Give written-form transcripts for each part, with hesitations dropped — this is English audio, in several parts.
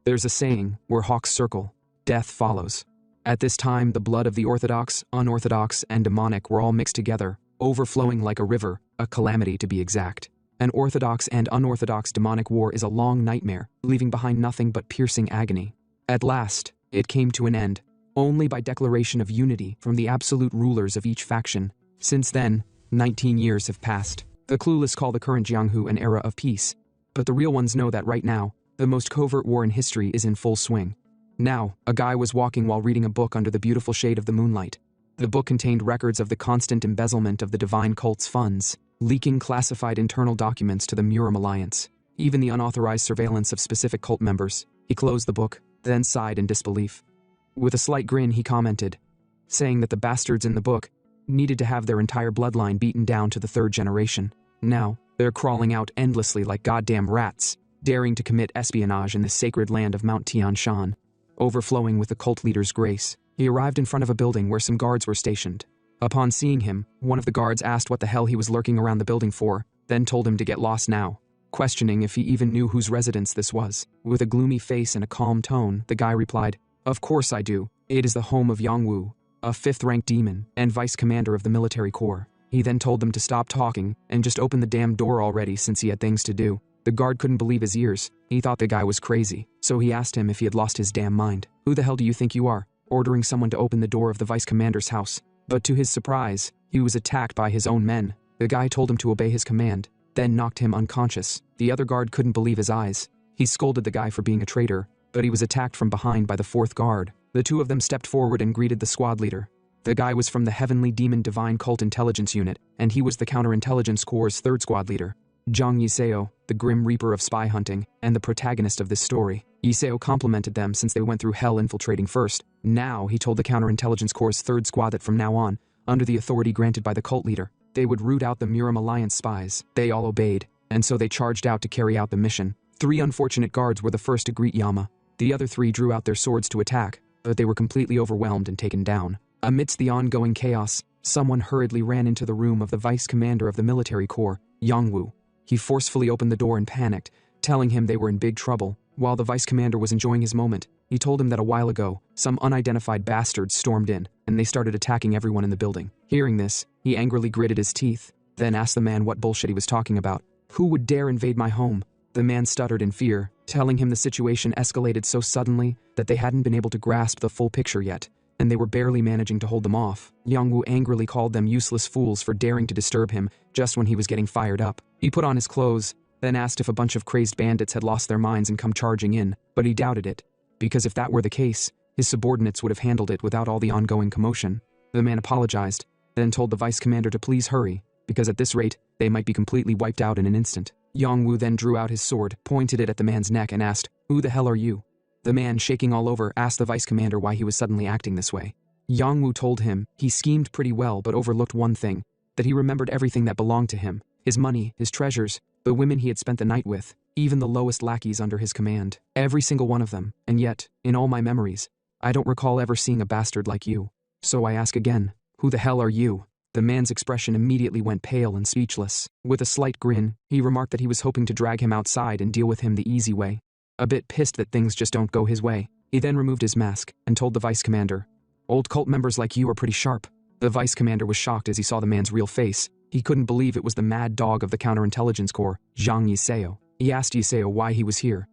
There's a saying, where hawks circle, death follows. At this time, the blood of the orthodox, unorthodox, and demonic were all mixed together, overflowing like a river, a calamity to be exact. An orthodox and unorthodox demonic war is a long nightmare, leaving behind nothing but piercing agony. At last, it came to an end, only by declaration of unity from the absolute rulers of each faction. Since then, 19 years have passed. The clueless call the current Jianghu an era of peace. But the real ones know that right now, the most covert war in history is in full swing. Now, a guy was walking while reading a book under the beautiful shade of the moonlight. The book contained records of the constant embezzlement of the divine cult's funds, leaking classified internal documents to the Muram Alliance, even the unauthorized surveillance of specific cult members. He closed the book, then sighed in disbelief. With a slight grin, he commented, saying that the bastards in the book needed to have their entire bloodline beaten down to the 3rd generation. Now, they're crawling out endlessly like goddamn rats, daring to commit espionage in the sacred land of Mount Tian Shan. Overflowing with the cult leader's grace, he arrived in front of a building where some guards were stationed. Upon seeing him, one of the guards asked what the hell he was lurking around the building for, then told him to get lost now, questioning if he even knew whose residence this was. With a gloomy face and a calm tone, the guy replied, "Of course I do. It is the home of Yangwu, a 5th-ranked demon and vice commander of the military corps." He then told them to stop talking and just open the damn door already since he had things to do. The guard couldn't believe his ears. He thought the guy was crazy, so he asked him if he had lost his damn mind. "Who the hell do you think you are, ordering someone to open the door of the vice commander's house?" But to his surprise, he was attacked by his own men. The guy told him to obey his command, then knocked him unconscious. The other guard couldn't believe his eyes. He scolded the guy for being a traitor, but he was attacked from behind by the 4th guard. The two of them stepped forward and greeted the squad leader. The guy was from the Heavenly Demon Divine Cult Intelligence Unit, and he was the Counterintelligence Corps' 3rd squad leader. Zhang Yiseo, the Grim Reaper of spy hunting, and the protagonist of this story. Yiseo complimented them since they went through hell infiltrating first. Now, he told the Counterintelligence Corps' 3rd squad that from now on, under the authority granted by the cult leader, they would root out the Muram Alliance spies. They all obeyed, and so they charged out to carry out the mission. 3 unfortunate guards were the first to greet Yama. The other 3 drew out their swords to attack, but they were completely overwhelmed and taken down. Amidst the ongoing chaos, someone hurriedly ran into the room of the vice commander of the military corps, Yangwu. He forcefully opened the door and panicked, telling him they were in big trouble. While the vice commander was enjoying his moment, he told him that a while ago, some unidentified bastards stormed in, and they started attacking everyone in the building. Hearing this, he angrily gritted his teeth, then asked the man what bullshit he was talking about. "Who would dare invade my home?" The man stuttered in fear, telling him the situation escalated so suddenly that they hadn't been able to grasp the full picture yet, and they were barely managing to hold them off. Yangwu angrily called them useless fools for daring to disturb him just when he was getting fired up. He put on his clothes, then asked if a bunch of crazed bandits had lost their minds and come charging in, but he doubted it, because if that were the case, his subordinates would have handled it without all the ongoing commotion. The man apologized, then told the vice commander to please hurry, because at this rate, they might be completely wiped out in an instant. Yangwu then drew out his sword, pointed it at the man's neck and asked, "Who the hell are you?" The man, shaking all over, asked the vice commander why he was suddenly acting this way. Yangwu told him he schemed pretty well but overlooked one thing, that he remembered everything that belonged to him, his money, his treasures, the women he had spent the night with, even the lowest lackeys under his command. Every single one of them, and yet, in all my memories, I don't recall ever seeing a bastard like you. So I ask again, who the hell are you? The man's expression immediately went pale and speechless. With a slight grin, he remarked that he was hoping to drag him outside and deal with him the easy way. A bit pissed that things just don't go his way, he then removed his mask and told the vice commander, "Old cult members like you are pretty sharp." The vice commander was shocked as he saw the man's real face. He couldn't believe it was the mad dog of the Counterintelligence Corps, Zhang Yiseo. He asked Yiseo why he was here.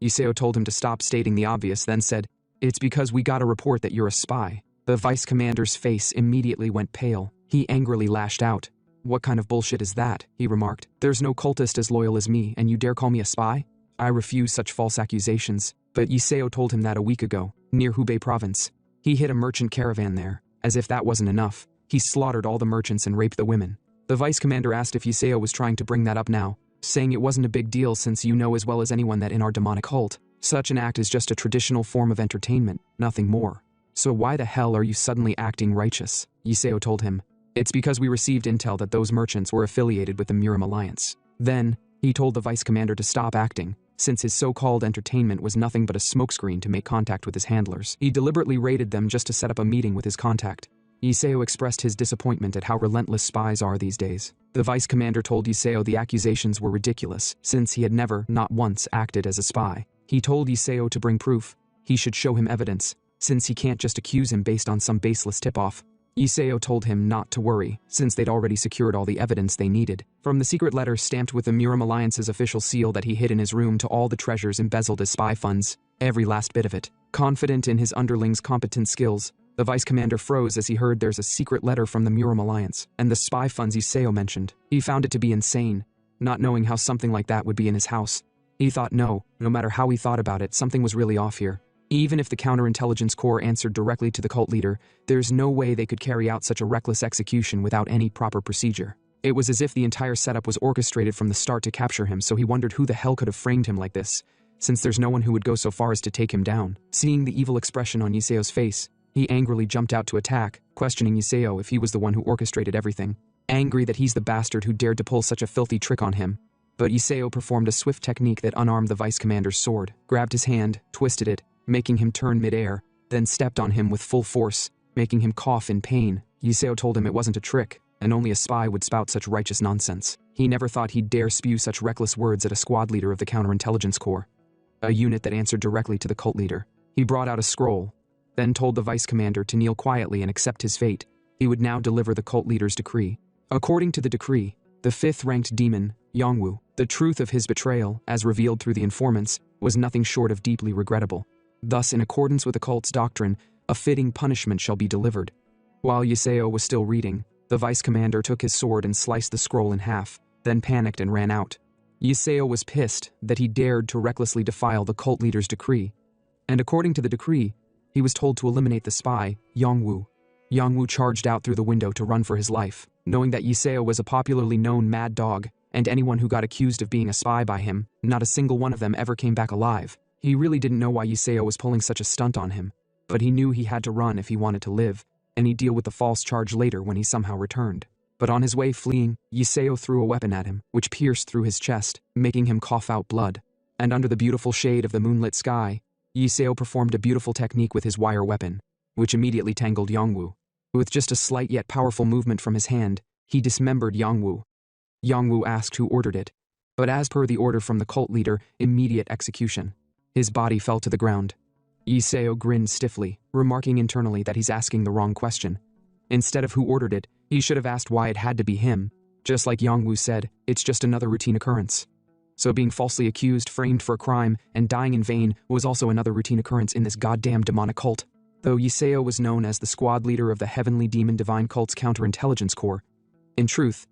Yiseo told him to stop stating the obvious, then said, "It's because we got a report that you're a spy." The vice commander's face immediately went pale. He angrily lashed out. "What kind of bullshit is that?" he remarked. "There's no cultist as loyal as me, and you dare call me a spy? I refuse such false accusations." But Yiseo told him that a week ago, near Hubei province, he hit a merchant caravan there. As if that wasn't enough, he slaughtered all the merchants and raped the women. The vice commander asked if Yiseo was trying to bring that up now, saying it wasn't a big deal since you know as well as anyone that in our demonic cult, such an act is just a traditional form of entertainment, nothing more. "So why the hell are you suddenly acting righteous?" Yiseo told him. "It's because we received intel that those merchants were affiliated with the Muram Alliance." Then, he told the vice commander to stop acting, since his so-called entertainment was nothing but a smokescreen to make contact with his handlers. He deliberately raided them just to set up a meeting with his contact. Iseo expressed his disappointment at how relentless spies are these days. The vice commander told Iseo the accusations were ridiculous, since he had never, not once, acted as a spy. He told Iseo to bring proof. He should show him evidence, since he can't just accuse him based on some baseless tip-off. Iseo told him not to worry, since they'd already secured all the evidence they needed. From the secret letter stamped with the Muram Alliance's official seal that he hid in his room to all the treasures embezzled as spy funds, every last bit of it. Confident in his underlings' competent skills, the vice commander froze as he heard there's a secret letter from the Muram Alliance, and the spy funds Iseo mentioned. He found it to be insane, not knowing how something like that would be in his house. He thought no matter how he thought about it, something was really off here. Even if the counterintelligence corps answered directly to the cult leader, there's no way they could carry out such a reckless execution without any proper procedure. It was as if the entire setup was orchestrated from the start to capture him, so he wondered who the hell could have framed him like this, since there's no one who would go so far as to take him down. Seeing the evil expression on Iseo's face, he angrily jumped out to attack, questioning Iseo if he was the one who orchestrated everything. Angry that he's the bastard who dared to pull such a filthy trick on him. But Iseo performed a swift technique that unarmed the vice commander's sword, grabbed his hand, twisted it, making him turn mid-air, then stepped on him with full force, making him cough in pain. Iseo told him it wasn't a trick, and only a spy would spout such righteous nonsense. He never thought he'd dare spew such reckless words at a squad leader of the counterintelligence corps, a unit that answered directly to the cult leader. He brought out a scroll, then told the vice commander to kneel quietly and accept his fate. He would now deliver the cult leader's decree. According to the decree, the 5th-ranked demon, Yongwu, the truth of his betrayal, as revealed through the informants, was nothing short of deeply regrettable. Thus, in accordance with the cult's doctrine, a fitting punishment shall be delivered. While Iseo was still reading, the vice commander took his sword and sliced the scroll in half, then panicked and ran out. Iseo was pissed that he dared to recklessly defile the cult leader's decree, and according to the decree, he was told to eliminate the spy, Yongwu. Yongwu charged out through the window to run for his life, knowing that Iseo was a popularly known mad dog, and anyone who got accused of being a spy by him, not a single one of them ever came back alive. He really didn't know why Iseo was pulling such a stunt on him, but he knew he had to run if he wanted to live, and he'd deal with the false charge later when he somehow returned. But on his way fleeing, Iseo threw a weapon at him, which pierced through his chest, making him cough out blood. And under the beautiful shade of the moonlit sky, Iseo performed a beautiful technique with his wire weapon, which immediately tangled Yongwu. With just a slight yet powerful movement from his hand, he dismembered Yongwu. Yongwu asked who ordered it, but as per the order from the cult leader, immediate execution. His body fell to the ground. Iseo grinned stiffly, remarking internally that he's asking the wrong question. Instead of who ordered it, he should have asked why it had to be him. Just like Yongwu said, it's just another routine occurrence. So being falsely accused, framed for a crime, and dying in vain was also another routine occurrence in this goddamn demonic cult. Though Iseo was known as the squad leader of the Heavenly Demon Divine Cult's counterintelligence corps, in truth,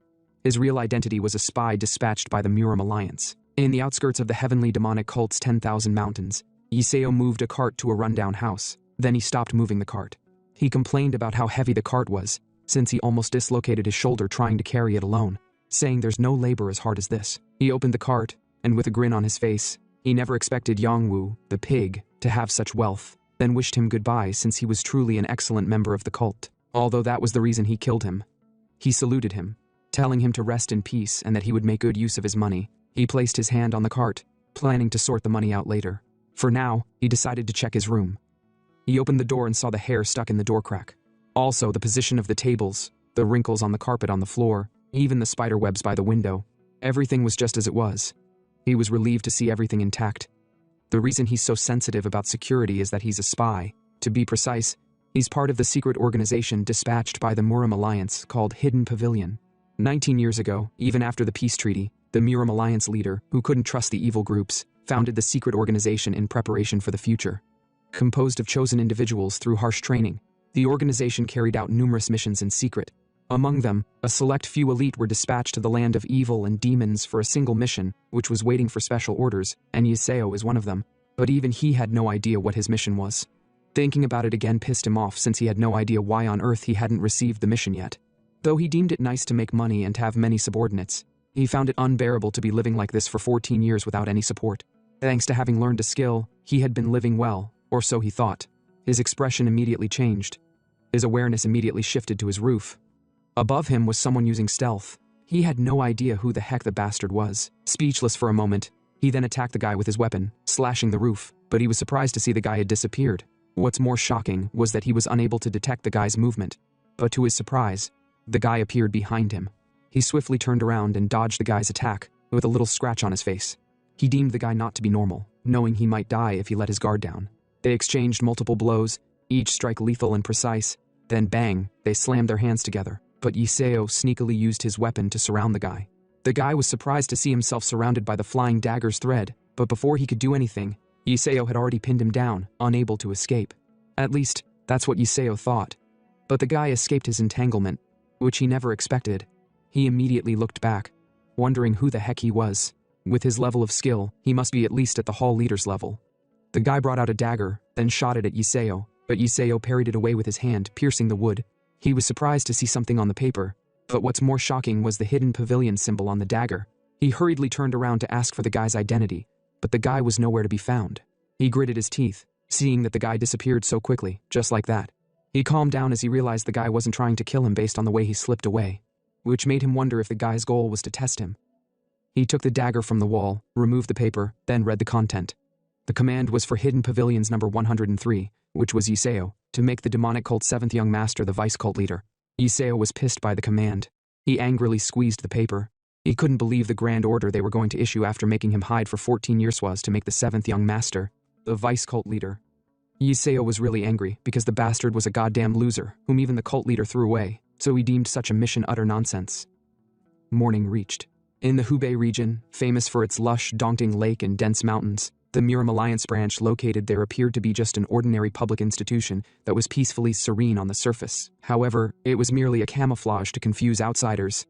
his real identity was a spy dispatched by the Muram Alliance. In the outskirts of the Heavenly Demonic Cult's 10,000 mountains, Iseo moved a cart to a rundown house. Then he stopped moving the cart. He complained about how heavy the cart was, since he almost dislocated his shoulder trying to carry it alone, saying there's no labor as hard as this. He opened the cart, and with a grin on his face, he never expected Yongwu, the pig, to have such wealth, then wished him goodbye since he was truly an excellent member of the cult, although that was the reason he killed him. He saluted him, telling him to rest in peace and that he would make good use of his money. He placed his hand on the cart, planning to sort the money out later. For now, he decided to check his room. He opened the door and saw the hair stuck in the door crack. Also, the position of the tables, the wrinkles on the carpet on the floor, even the spider webs by the window. Everything was just as it was. He was relieved to see everything intact. The reason he's so sensitive about security is that he's a spy. To be precise, he's part of the secret organization dispatched by the Muram Alliance called Hidden Pavilion. 19 years ago, even after the peace treaty, the Muram Alliance leader, who couldn't trust the evil groups, founded the secret organization in preparation for the future. Composed of chosen individuals through harsh training, the organization carried out numerous missions in secret. Among them, a select few elite were dispatched to the land of evil and demons for a single mission, which was waiting for special orders, and Iseo is one of them. But even he had no idea what his mission was. Thinking about it again pissed him off since he had no idea why on earth he hadn't received the mission yet. Though he deemed it nice to make money and have many subordinates, he found it unbearable to be living like this for 14 years without any support. Thanks to having learned a skill, he had been living well, or so he thought. His expression immediately changed. His awareness immediately shifted to his roof. Above him was someone using stealth. He had no idea who the heck the bastard was. Speechless for a moment, he then attacked the guy with his weapon, slashing the roof, but he was surprised to see the guy had disappeared. What's more shocking was that he was unable to detect the guy's movement. but to his surprise, the guy appeared behind him. He swiftly turned around and dodged the guy's attack, with a little scratch on his face. He deemed the guy not to be normal, knowing he might die if he let his guard down. They exchanged multiple blows, each strike lethal and precise, then bang, they slammed their hands together, but Yahello sneakily used his weapon to surround the guy. The guy was surprised to see himself surrounded by the flying dagger's thread, but before he could do anything, Yahello had already pinned him down, unable to escape. At least, that's what Yahello thought. But the guy escaped his entanglement, which he never expected. He immediately looked back, wondering who the heck he was. With his level of skill, he must be at least at the hall leader's level. The guy brought out a dagger, then shot it at Yahello, but Yahello parried it away with his hand, piercing the wood. He was surprised to see something on the paper, but what's more shocking was the hidden pavilion symbol on the dagger. He hurriedly turned around to ask for the guy's identity, but the guy was nowhere to be found. He gritted his teeth, seeing that the guy disappeared so quickly, just like that. He calmed down as he realized the guy wasn't trying to kill him based on the way he slipped away, which made him wonder if the guy's goal was to test him. He took the dagger from the wall, removed the paper, then read the content. The command was for Hidden Pavilions number 103, which was Yahello, to make the demonic cult's 7th young master the vice cult leader. Yahello was pissed by the command. He angrily squeezed the paper. He couldn't believe the grand order they were going to issue after making him hide for 14 years was to make the 7th young master the vice cult leader. Yahello was really angry because the bastard was a goddamn loser whom even the cult leader threw away, so he deemed such a mission utter nonsense. Morning reached. In the Hubei region, famous for its lush, daunting lake and dense mountains, the Muram Alliance branch located there appeared to be just an ordinary public institution that was peacefully serene on the surface. However, it was merely a camouflage to confuse outsiders.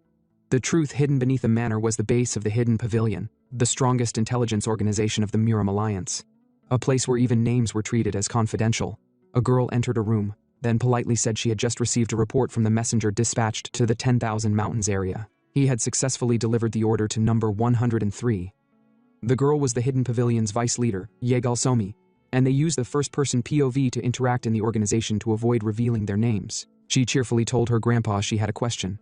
The truth hidden beneath the manor was the base of the Hidden Pavilion, the strongest intelligence organization of the Muram Alliance. A place where even names were treated as confidential. A girl entered a room, then politely said she had just received a report from the messenger dispatched to the 10,000 Mountains area. He had successfully delivered the order to number 103. The girl was the Hidden Pavilion's vice leader, Yahello, and they used the first-person POV to interact in the organization to avoid revealing their names. She cheerfully told her grandpa she had a question.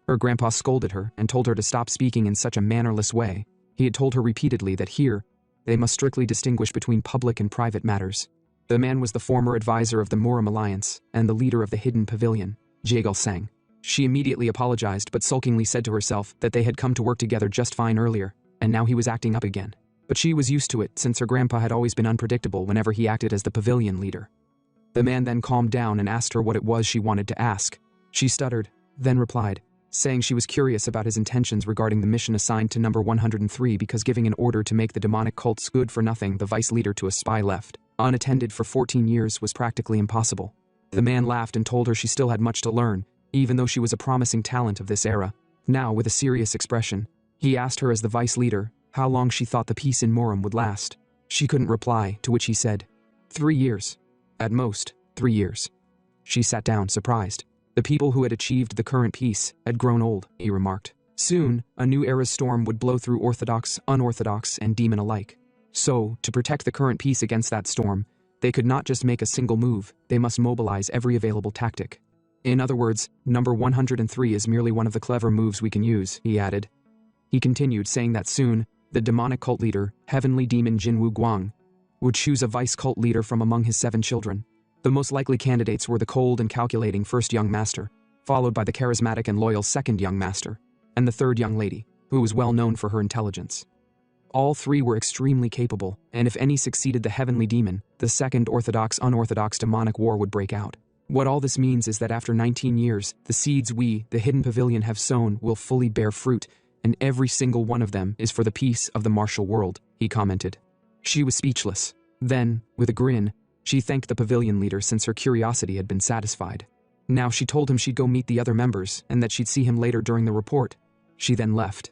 Her grandpa scolded her and told her to stop speaking in such a mannerless way. He had told her repeatedly that here, they must strictly distinguish between public and private matters. The man was the former advisor of the Muram Alliance and the leader of the Hidden Pavilion, Yahello. She immediately apologized but sulkingly said to herself that they had come to work together just fine earlier, and now he was acting up again. But she was used to it since her grandpa had always been unpredictable whenever he acted as the pavilion leader. The man then calmed down and asked her what it was she wanted to ask. She stuttered, then replied, saying she was curious about his intentions regarding the mission assigned to number 103 because giving an order to make the demonic cult's good-for-nothing the vice leader to a spy left, unattended for 14 years was practically impossible. The man laughed and told her she still had much to learn, even though she was a promising talent of this era. Now, with a serious expression, he asked her as the vice leader how long she thought the peace in Muram would last. She couldn't reply, to which he said, 3 years. At most, 3 years. She sat down, surprised. The people who had achieved the current peace had grown old, he remarked. Soon, a new era's storm would blow through orthodox, unorthodox, and demon alike. So, to protect the current peace against that storm, they could not just make a single move, they must mobilize every available tactic. In other words, number 103 is merely one of the clever moves we can use, he added. He continued, saying that soon, the demonic cult leader, heavenly demon Jinwu Guang, would choose a vice cult leader from among his 7 children. The most likely candidates were the cold and calculating first young master, followed by the charismatic and loyal second young master, and the third young lady, who was well known for her intelligence. All 3 were extremely capable, and if any succeeded the heavenly demon, the second orthodox-unorthodox demonic war would break out. What all this means is that after 19 years, the seeds we, the Hidden Pavilion, have sown will fully bear fruit, and every single one of them is for the peace of the martial world, he commented. She was speechless. Then, with a grin, she thanked the pavilion leader since her curiosity had been satisfied. Now she told him she'd go meet the other members and that she'd see him later during the report. She then left.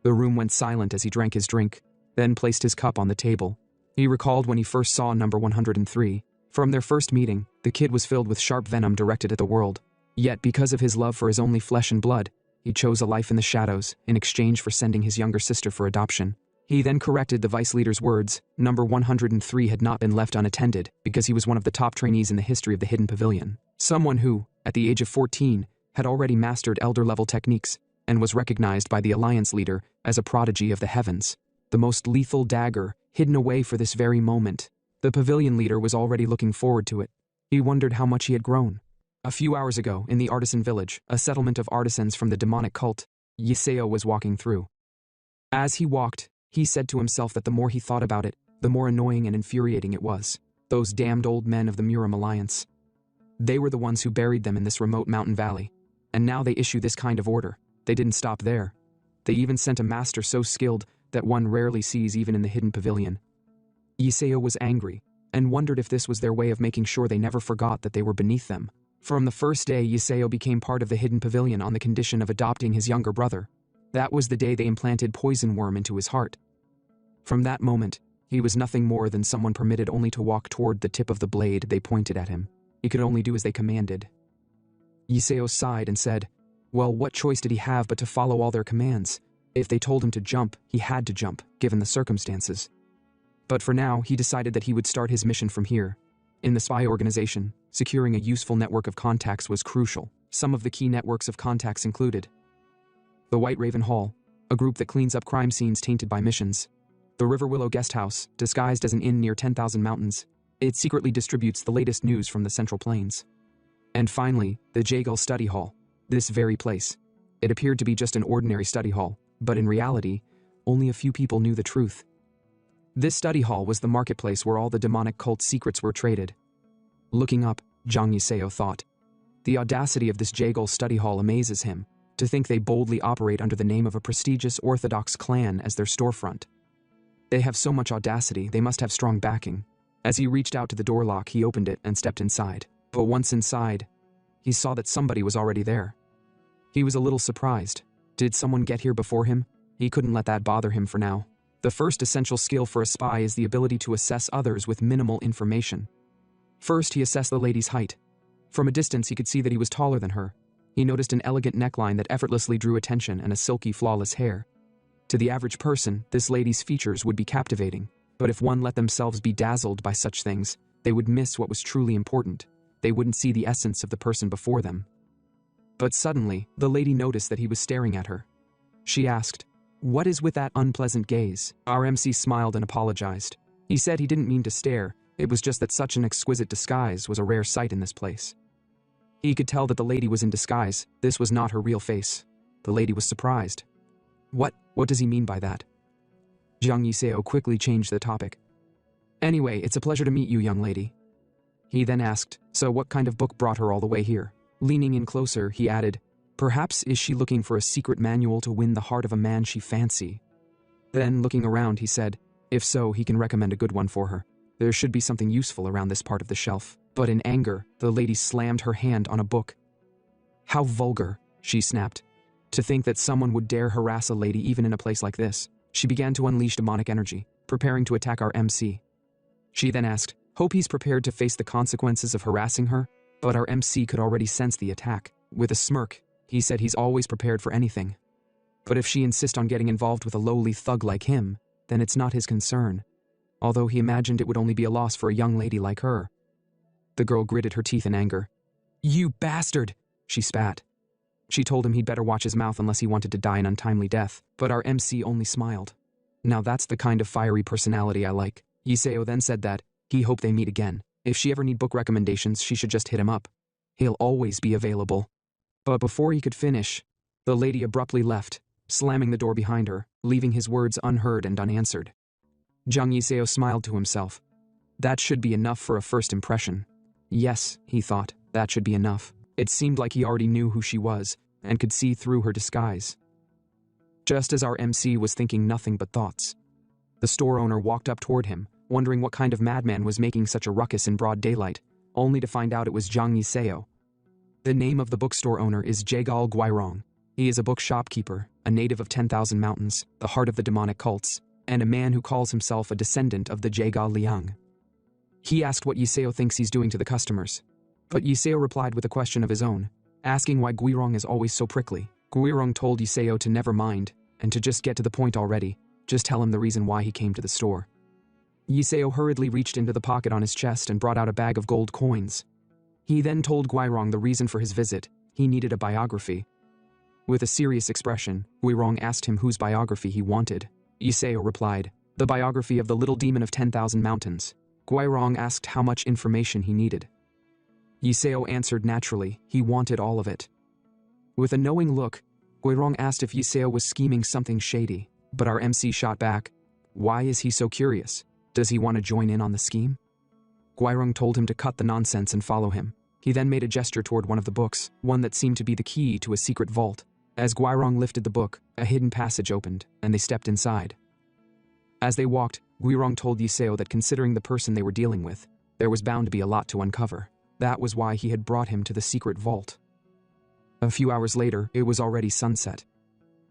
The room went silent as he drank his drink, then placed his cup on the table. He recalled when he first saw number 103. From their first meeting, the kid was filled with sharp venom directed at the world. Yet because of his love for his only flesh and blood, he chose a life in the shadows in exchange for sending his younger sister for adoption. He then corrected the vice leader's words. Number 103 had not been left unattended because he was one of the top trainees in the history of the Hidden Pavilion. Someone who, at the age of 14, had already mastered elder-level techniques and was recognized by the Alliance leader as a prodigy of the heavens. The most lethal dagger, hidden away for this very moment. The pavilion leader was already looking forward to it. He wondered how much he had grown. A few hours ago, in the artisan village, a settlement of artisans from the demonic cult, Yahello was walking through. As he walked, he said to himself that the more he thought about it, the more annoying and infuriating it was. Those damned old men of the Muram Alliance. They were the ones who buried them in this remote mountain valley. And now they issue this kind of order. They didn't stop there. They even sent a master so skilled that one rarely sees even in the hidden pavilion. Yahello was angry, and wondered if this was their way of making sure they never forgot that they were beneath them. From the first day, Yahello became part of the hidden pavilion on the condition of adopting his younger brother. That was the day they implanted poison worm into his heart. From that moment, he was nothing more than someone permitted only to walk toward the tip of the blade they pointed at him. He could only do as they commanded. Yahello sighed and said, well, what choice did he have but to follow all their commands? If they told him to jump, he had to jump, given the circumstances. But for now, he decided that he would start his mission from here. In the spy organization, securing a useful network of contacts was crucial. Some of the key networks of contacts included the White Raven Hall, a group that cleans up crime scenes tainted by missions. The River Willow Guest House, disguised as an inn near 10,000 Mountains. It secretly distributes the latest news from the Central Plains. And finally, the Jagull Study Hall. This very place. It appeared to be just an ordinary study hall, but in reality, only a few people knew the truth. This study hall was the marketplace where all the demonic cult secrets were traded. Looking up, Zhang Yiseo thought. The audacity of this Jagull study hall amazes him, to think they boldly operate under the name of a prestigious Orthodox clan as their storefront. They have so much audacity, they must have strong backing. As he reached out to the door lock, he opened it and stepped inside. But once inside, he saw that somebody was already there. He was a little surprised. Did someone get here before him? He couldn't let that bother him for now. The first essential skill for a spy is the ability to assess others with minimal information. First, he assessed the lady's height. From a distance, he could see that he was taller than her. He noticed an elegant neckline that effortlessly drew attention and a silky, flawless hair. To the average person, this lady's features would be captivating. But if one let themselves be dazzled by such things, they would miss what was truly important. They wouldn't see the essence of the person before them. But suddenly, the lady noticed that he was staring at her. She asked, "What is with that unpleasant gaze?" Our MC smiled and apologized. He said he didn't mean to stare, it was just that such an exquisite disguise was a rare sight in this place. He could tell that the lady was in disguise, this was not her real face. The lady was surprised. What does he mean by that? Zhang Yiseo quickly changed the topic. Anyway, it's a pleasure to meet you, young lady. He then asked, so what kind of book brought her all the way here? Leaning in closer, he added, perhaps is she looking for a secret manual to win the heart of a man she fancy? Then, looking around, he said, if so, he can recommend a good one for her. There should be something useful around this part of the shelf. But in anger, the lady slammed her hand on a book. How vulgar, she snapped. To think that someone would dare harass a lady even in a place like this. She began to unleash demonic energy, preparing to attack our MC. She then asked, hope he's prepared to face the consequences of harassing her? But our MC could already sense the attack. With a smirk, he said he's always prepared for anything. But if she insists on getting involved with a lowly thug like him, then it's not his concern. Although he imagined it would only be a loss for a young lady like her. The girl gritted her teeth in anger. You bastard, she spat. She told him he'd better watch his mouth unless he wanted to die an untimely death, but our MC only smiled. Now that's the kind of fiery personality I like. Yiseo then said that he hoped they meet again. If she ever need book recommendations, she should just hit him up. He'll always be available. But before he could finish, the lady abruptly left, slamming the door behind her, leaving his words unheard and unanswered. Zhang Yiseo smiled to himself. That should be enough for a first impression. Yes, he thought, that should be enough. It seemed like he already knew who she was, and could see through her disguise. Just as our MC was thinking nothing but thoughts, the store owner walked up toward him, wondering what kind of madman was making such a ruckus in broad daylight, only to find out it was Zhang Yiseo. The name of the bookstore owner is Jagal Guirong. He is a book shopkeeper, a native of 10,000 Mountains, the heart of the demonic cults, and a man who calls himself a descendant of the Jagal Liang. He asked what Yiseo thinks he's doing to the customers. But Yiseo replied with a question of his own, asking why Guirong is always so prickly. Guirong told Yiseo to never mind, and to just get to the point already, just tell him the reason why he came to the store. Yiseo hurriedly reached into the pocket on his chest and brought out a bag of gold coins. He then told Guirong the reason for his visit, he needed a biography. With a serious expression, Guirong asked him whose biography he wanted. Yiseo replied, the biography of the little demon of 10,000 Mountains. Guirong asked how much information he needed. Yiseo answered naturally, he wanted all of it. With a knowing look, Guirong asked if Yiseo was scheming something shady, but our MC shot back, why is he so curious? Does he want to join in on the scheme? Guirong told him to cut the nonsense and follow him. He then made a gesture toward one of the books, one that seemed to be the key to a secret vault. As Guirong lifted the book, a hidden passage opened, and they stepped inside. As they walked, Guirong told Yiseo that considering the person they were dealing with, there was bound to be a lot to uncover. That was why he had brought him to the secret vault. A few hours later, it was already sunset.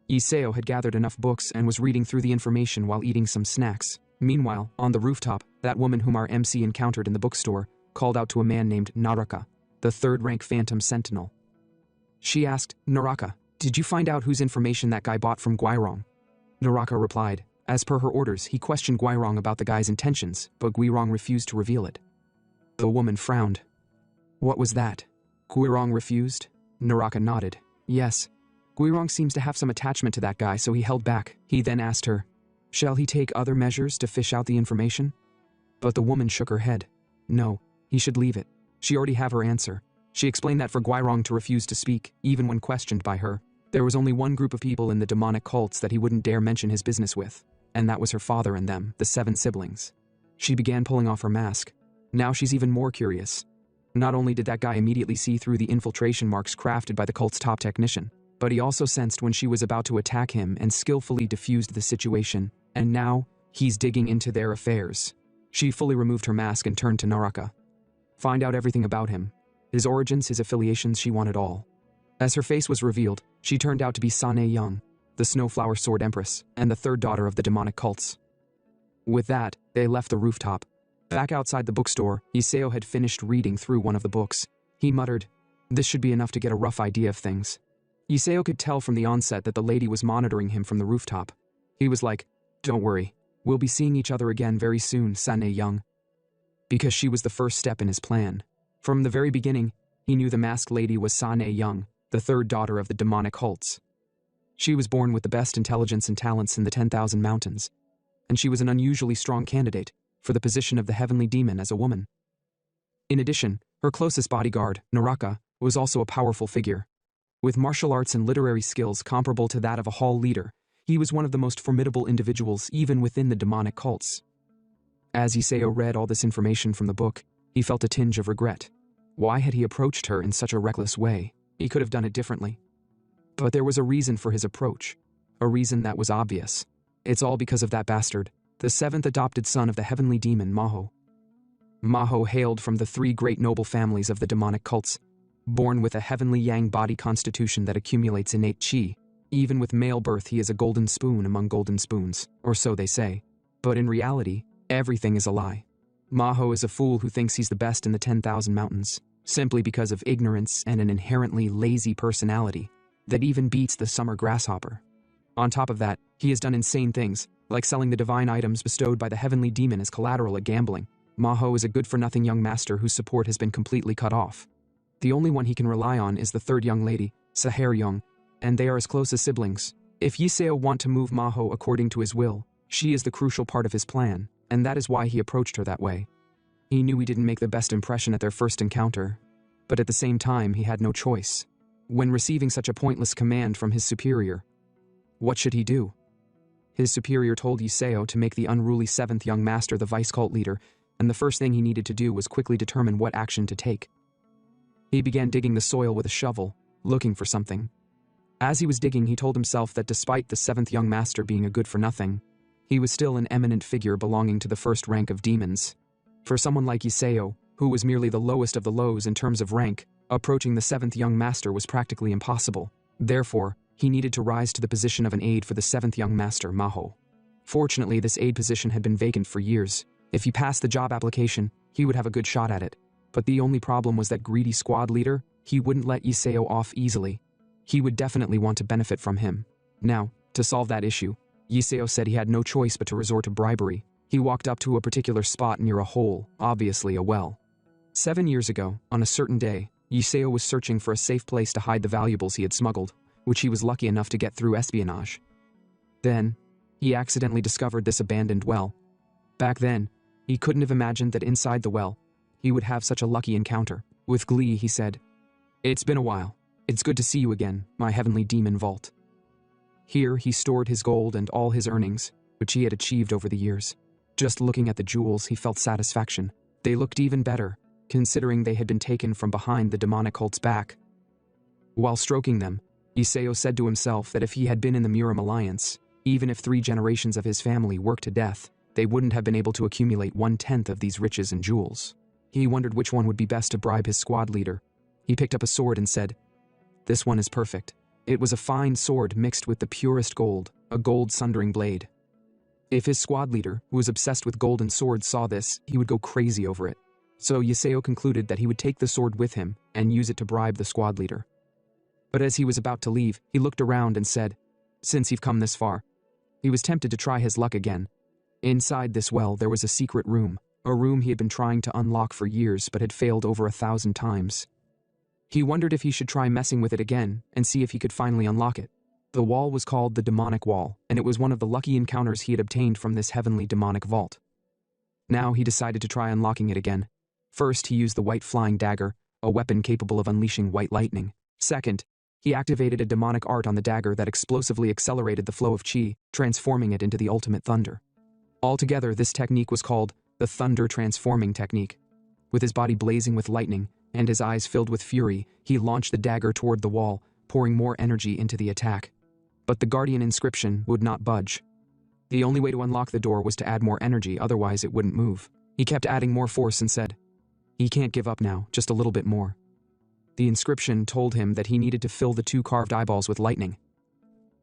Yiseo had gathered enough books and was reading through the information while eating some snacks. Meanwhile, on the rooftop, that woman whom our MC encountered in the bookstore called out to a man named Naraka, the third-rank Phantom Sentinel. She asked, Naraka, did you find out whose information that guy bought from Guirong? Naraka replied, as per her orders, he questioned Guirong about the guy's intentions, but Guirong refused to reveal it. The woman frowned. What was that? Guirong refused? Naraka nodded. Yes. Guirong seems to have some attachment to that guy, so he held back. He then asked her, shall he take other measures to fish out the information? But the woman shook her head. No, he should leave it. She already have her answer. She explained that for Guirong to refuse to speak, even when questioned by her, there was only one group of people in the demonic cults that he wouldn't dare mention his business with, and that was her father and them, the 7 siblings. She began pulling off her mask. Now she's even more curious. Not only did that guy immediately see through the infiltration marks crafted by the cult's top technician, but he also sensed when she was about to attack him and skillfully diffused the situation, and now, he's digging into their affairs. She fully removed her mask and turned to Naraka. Find out everything about him. His origins, his affiliations, she wanted all. As her face was revealed, she turned out to be Sane Young, the Snowflower Sword Empress, and the third daughter of the demonic cults. With that, they left the rooftop. Back outside the bookstore, Yiseo had finished reading through one of the books. He muttered, this should be enough to get a rough idea of things. Yiseo could tell from the onset that the lady was monitoring him from the rooftop. He was like, don't worry, we'll be seeing each other again very soon, Sane Young. Because she was the first step in his plan. From the very beginning, he knew the masked lady was Sane Young, the third daughter of the demonic cults. She was born with the best intelligence and talents in the 10,000 mountains, and she was an unusually strong candidate for the position of the heavenly demon as a woman. In addition, her closest bodyguard, Naraka, was also a powerful figure. With martial arts and literary skills comparable to that of a hall leader, he was one of the most formidable individuals even within the demonic cults. As Yiseo read all this information from the book, he felt a tinge of regret. Why had he approached her in such a reckless way? He could have done it differently. But there was a reason for his approach, a reason that was obvious. It's all because of that bastard, the 7th adopted son of the heavenly demon Maho. Maho hailed from the 3 great noble families of the demonic cults, born with a heavenly yang body constitution that accumulates innate chi. Even with male birth, he is a golden spoon among golden spoons, or so they say. But in reality, everything is a lie. Maho is a fool who thinks he's the best in the 10,000 mountains, simply because of ignorance and an inherently lazy personality that even beats the summer grasshopper. On top of that, he has done insane things, like selling the divine items bestowed by the heavenly demon as collateral at gambling. Maho is a good-for-nothing young master whose support has been completely cut off. The only one he can rely on is the third young lady, Saher Young, and they are as close as siblings. If Yiseo want to move Maho according to his will, she is the crucial part of his plan, and that is why he approached her that way. He knew he didn't make the best impression at their first encounter, but at the same time he had no choice. When receiving such a pointless command from his superior, what should he do? His superior told Yiseo to make the unruly 7th young master the vice cult leader, and the first thing he needed to do was quickly determine what action to take. He began digging the soil with a shovel, looking for something. As he was digging, he told himself that despite the 7th young master being a good-for-nothing, he was still an eminent figure belonging to the first rank of demons. For someone like Yiseo, who was merely the lowest of the lows in terms of rank, approaching the 7th young master was practically impossible. Therefore, he needed to rise to the position of an aide for the 7th young master, Maho. Fortunately, this aide position had been vacant for years. If he passed the job application, he would have a good shot at it. But the only problem was that greedy squad leader, he wouldn't let Yiseo off easily. He would definitely want to benefit from him. Now, to solve that issue, Yiseo said he had no choice but to resort to bribery. He walked up to a particular spot near a hole, obviously a well. 7 years ago, on a certain day, Yiseo was searching for a safe place to hide the valuables he had smuggled, which he was lucky enough to get through espionage. Then, he accidentally discovered this abandoned well. Back then, he couldn't have imagined that inside the well, he would have such a lucky encounter. With glee, he said, "It's been a while. It's good to see you again, my heavenly demon vault." Here he stored his gold and all his earnings, which he had achieved over the years. Just looking at the jewels, he felt satisfaction. They looked even better, considering they had been taken from behind the demonic cult's back. While stroking them, Iseo said to himself that if he had been in the Muram Alliance, even if 3 generations of his family worked to death, they wouldn't have been able to accumulate 1/10 of these riches and jewels. He wondered which one would be best to bribe his squad leader. He picked up a sword and said, "This one is perfect." It was a fine sword mixed with the purest gold, a gold sundering blade. If his squad leader, who was obsessed with golden swords, saw this, he would go crazy over it. So Iseo concluded that he would take the sword with him and use it to bribe the squad leader. But as he was about to leave, he looked around and said, "Since you've come this far." He was tempted to try his luck again. Inside this well, there was a secret room, a room he had been trying to unlock for years but had failed over 1,000 times. He wondered if he should try messing with it again and see if he could finally unlock it. The wall was called the Demonic Wall, and it was one of the lucky encounters he had obtained from this heavenly demonic vault. Now he decided to try unlocking it again. First, he used the white flying dagger, a weapon capable of unleashing white lightning. Second, he activated a demonic art on the dagger that explosively accelerated the flow of chi, transforming it into the ultimate thunder. Altogether, this technique was called the Thunder Transforming Technique. With his body blazing with lightning and his eyes filled with fury, he launched the dagger toward the wall, pouring more energy into the attack. But the Guardian inscription would not budge. The only way to unlock the door was to add more energy, otherwise it wouldn't move. He kept adding more force and said, "He can't give up now, just a little bit more." The inscription told him that he needed to fill the 2 carved eyeballs with lightning.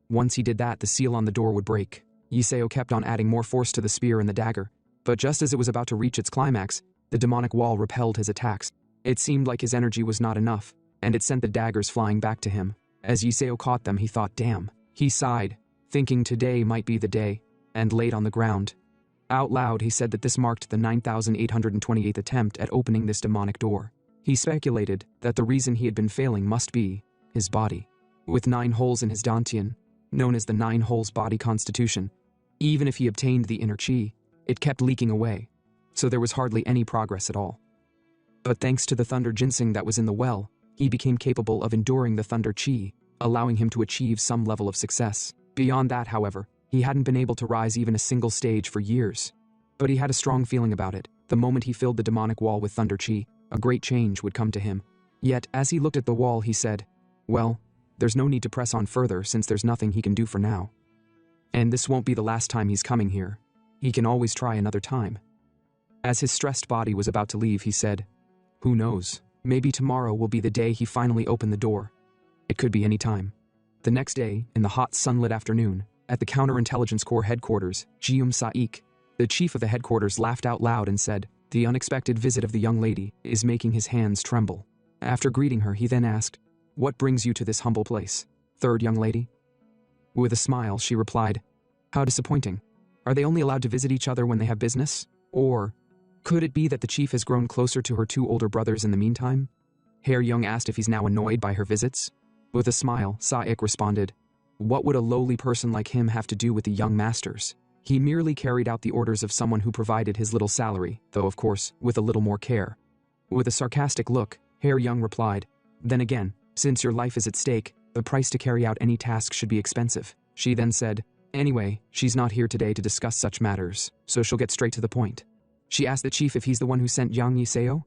Once he did that, the seal on the door would break. Iseo kept on adding more force to the spear and the dagger, but just as it was about to reach its climax, the demonic wall repelled his attacks. It seemed like his energy was not enough, and it sent the daggers flying back to him. As Iseo caught them, he thought, "Damn." He sighed, thinking today might be the day, and laid on the ground. Out loud, he said that this marked the 9,828th attempt at opening this demonic door. He speculated that the reason he had been failing must be his body. With 9 holes in his dantian, known as the 9 holes body constitution, even if he obtained the inner chi, it kept leaking away, so there was hardly any progress at all. But thanks to the thunder ginseng that was in the well, he became capable of enduring the thunder chi, allowing him to achieve some level of success. Beyond that, however, he hadn't been able to rise even a single stage for years. But he had a strong feeling about it. The moment he filled the demonic wall with thunder chi, a great change would come to him. Yet, as he looked at the wall, he said, "Well, there's no need to press on further since there's nothing he can do for now. And this won't be the last time he's coming here. He can always try another time." As his stressed body was about to leave, he said, "Who knows? Maybe tomorrow will be the day he finally opened the door. It could be any time." The next day, in the hot sunlit afternoon, at the Counterintelligence Corps headquarters, Jium Saik, the chief of the headquarters, laughed out loud and said, "The unexpected visit of the young lady is making his hands tremble." After greeting her, he then asked, "What brings you to this humble place, third young lady?" With a smile, she replied, "How disappointing. Are they only allowed to visit each other when they have business? Or could it be that the chief has grown closer to her 2 older brothers in the meantime?" Herr Young asked if he's now annoyed by her visits. With a smile, Saik responded, "What would a lowly person like him have to do with the young masters? He merely carried out the orders of someone who provided his little salary, though of course, with a little more care." With a sarcastic look, Herr Young replied, "Then again, since your life is at stake, the price to carry out any task should be expensive." She then said, "Anyway, she's not here today to discuss such matters, so she'll get straight to the point." She asked the chief if he's the one who sent young Iseo.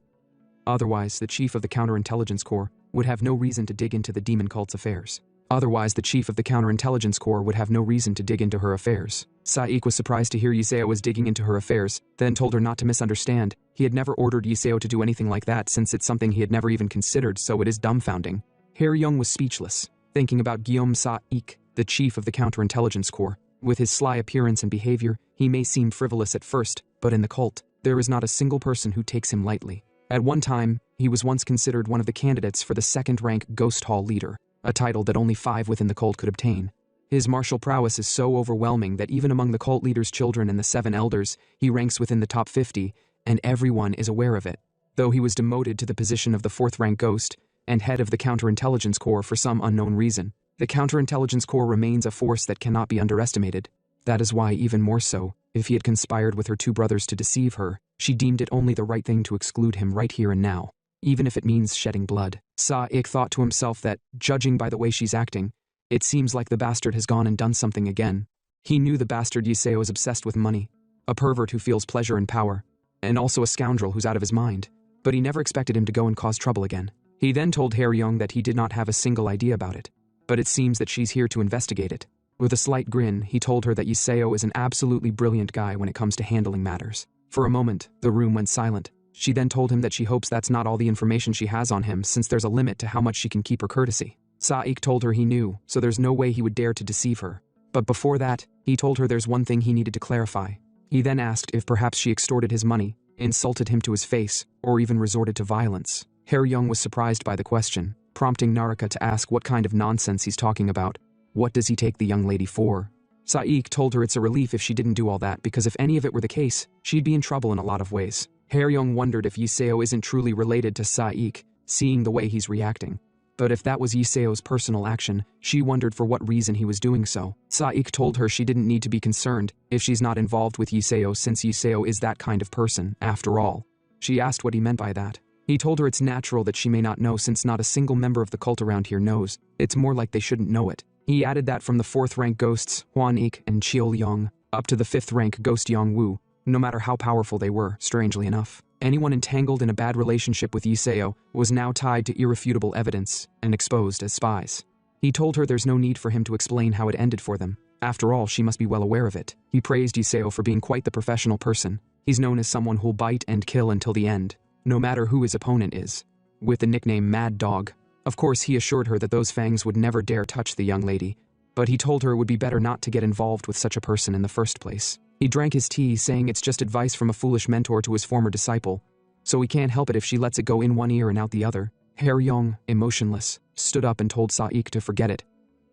Otherwise, the chief of the Counterintelligence Corps would have no reason to dig into the demon cult's affairs. Otherwise, the chief of the Counterintelligence Corps would have no reason to dig into her affairs. Saik was surprised to hear Iseo was digging into her affairs, then told her not to misunderstand. He had never ordered Iseo to do anything like that since it's something he had never even considered, so it is dumbfounding. Herr Young was speechless, thinking about Guillaume Saik, the chief of the Counterintelligence Corps. With his sly appearance and behavior, he may seem frivolous at first, but in the cult, there is not a single person who takes him lightly. At one time, he was once considered one of the candidates for the 2nd-rank Ghost Hall leader, a title that only 5 within the cult could obtain. His martial prowess is so overwhelming that even among the cult leader's children and the 7 elders, he ranks within the top 50, and everyone is aware of it. Though he was demoted to the position of the 4th-rank ghost and head of the Counterintelligence Corps for some unknown reason, the Counterintelligence Corps remains a force that cannot be underestimated. That is why, even more so, if he had conspired with her 2 brothers to deceive her, she deemed it only the right thing to exclude him right here and now. even if it means shedding blood. Sa-ik thought to himself that, judging by the way she's acting, it seems like the bastard has gone and done something again. He knew the bastard Yuseo is obsessed with money, a pervert who feels pleasure in power, and also a scoundrel who's out of his mind, but he never expected him to go and cause trouble again. He then told Hae-ryung that he did not have a single idea about it, but it seems that she's here to investigate it. With a slight grin, he told her that Yuseo is an absolutely brilliant guy when it comes to handling matters. For a moment, the room went silent. She then told him that she hopes that's not all the information she has on him, since there's a limit to how much she can keep her courtesy. Sa-ik told her he knew, so there's no way he would dare to deceive her. But before that, he told her there's one thing he needed to clarify. He then asked if perhaps she extorted his money, insulted him to his face, or even resorted to violence. Hae-ryung was surprised by the question, prompting Naraka to ask what kind of nonsense he's talking about. What does he take the young lady for? Sa-ik told her it's a relief if she didn't do all that, because if any of it were the case, she'd be in trouble in a lot of ways. Hae-ryung wondered if Yuseo isn't truly related to Sa-ik, seeing the way he's reacting. But if that was Yuseo's personal action, she wondered for what reason he was doing so. Sa-ik told her she didn't need to be concerned if she's not involved with Yuseo, since Yuseo is that kind of person, after all. She asked what he meant by that. He told her it's natural that she may not know, since not a single member of the cult around here knows. It's more like they shouldn't know it. He added that from the 4th rank ghosts, Hwan-ik and Cheol-young, up to the 5th rank ghost Yang-woo, no matter how powerful they were, strangely enough, anyone entangled in a bad relationship with Yuseo was now tied to irrefutable evidence and exposed as spies. He told her there's no need for him to explain how it ended for them. After all, she must be well aware of it. He praised Yuseo for being quite the professional person. He's known as someone who'll bite and kill until the end, no matter who his opponent is, with the nickname Mad Dog. Of course, he assured her that those fangs would never dare touch the young lady, but he told her it would be better not to get involved with such a person in the first place. He drank his tea, saying it's just advice from a foolish mentor to his former disciple, so he can't help it if she lets it go in one ear and out the other. Hae-ryung, emotionless, stood up and told Sa-ik to forget it.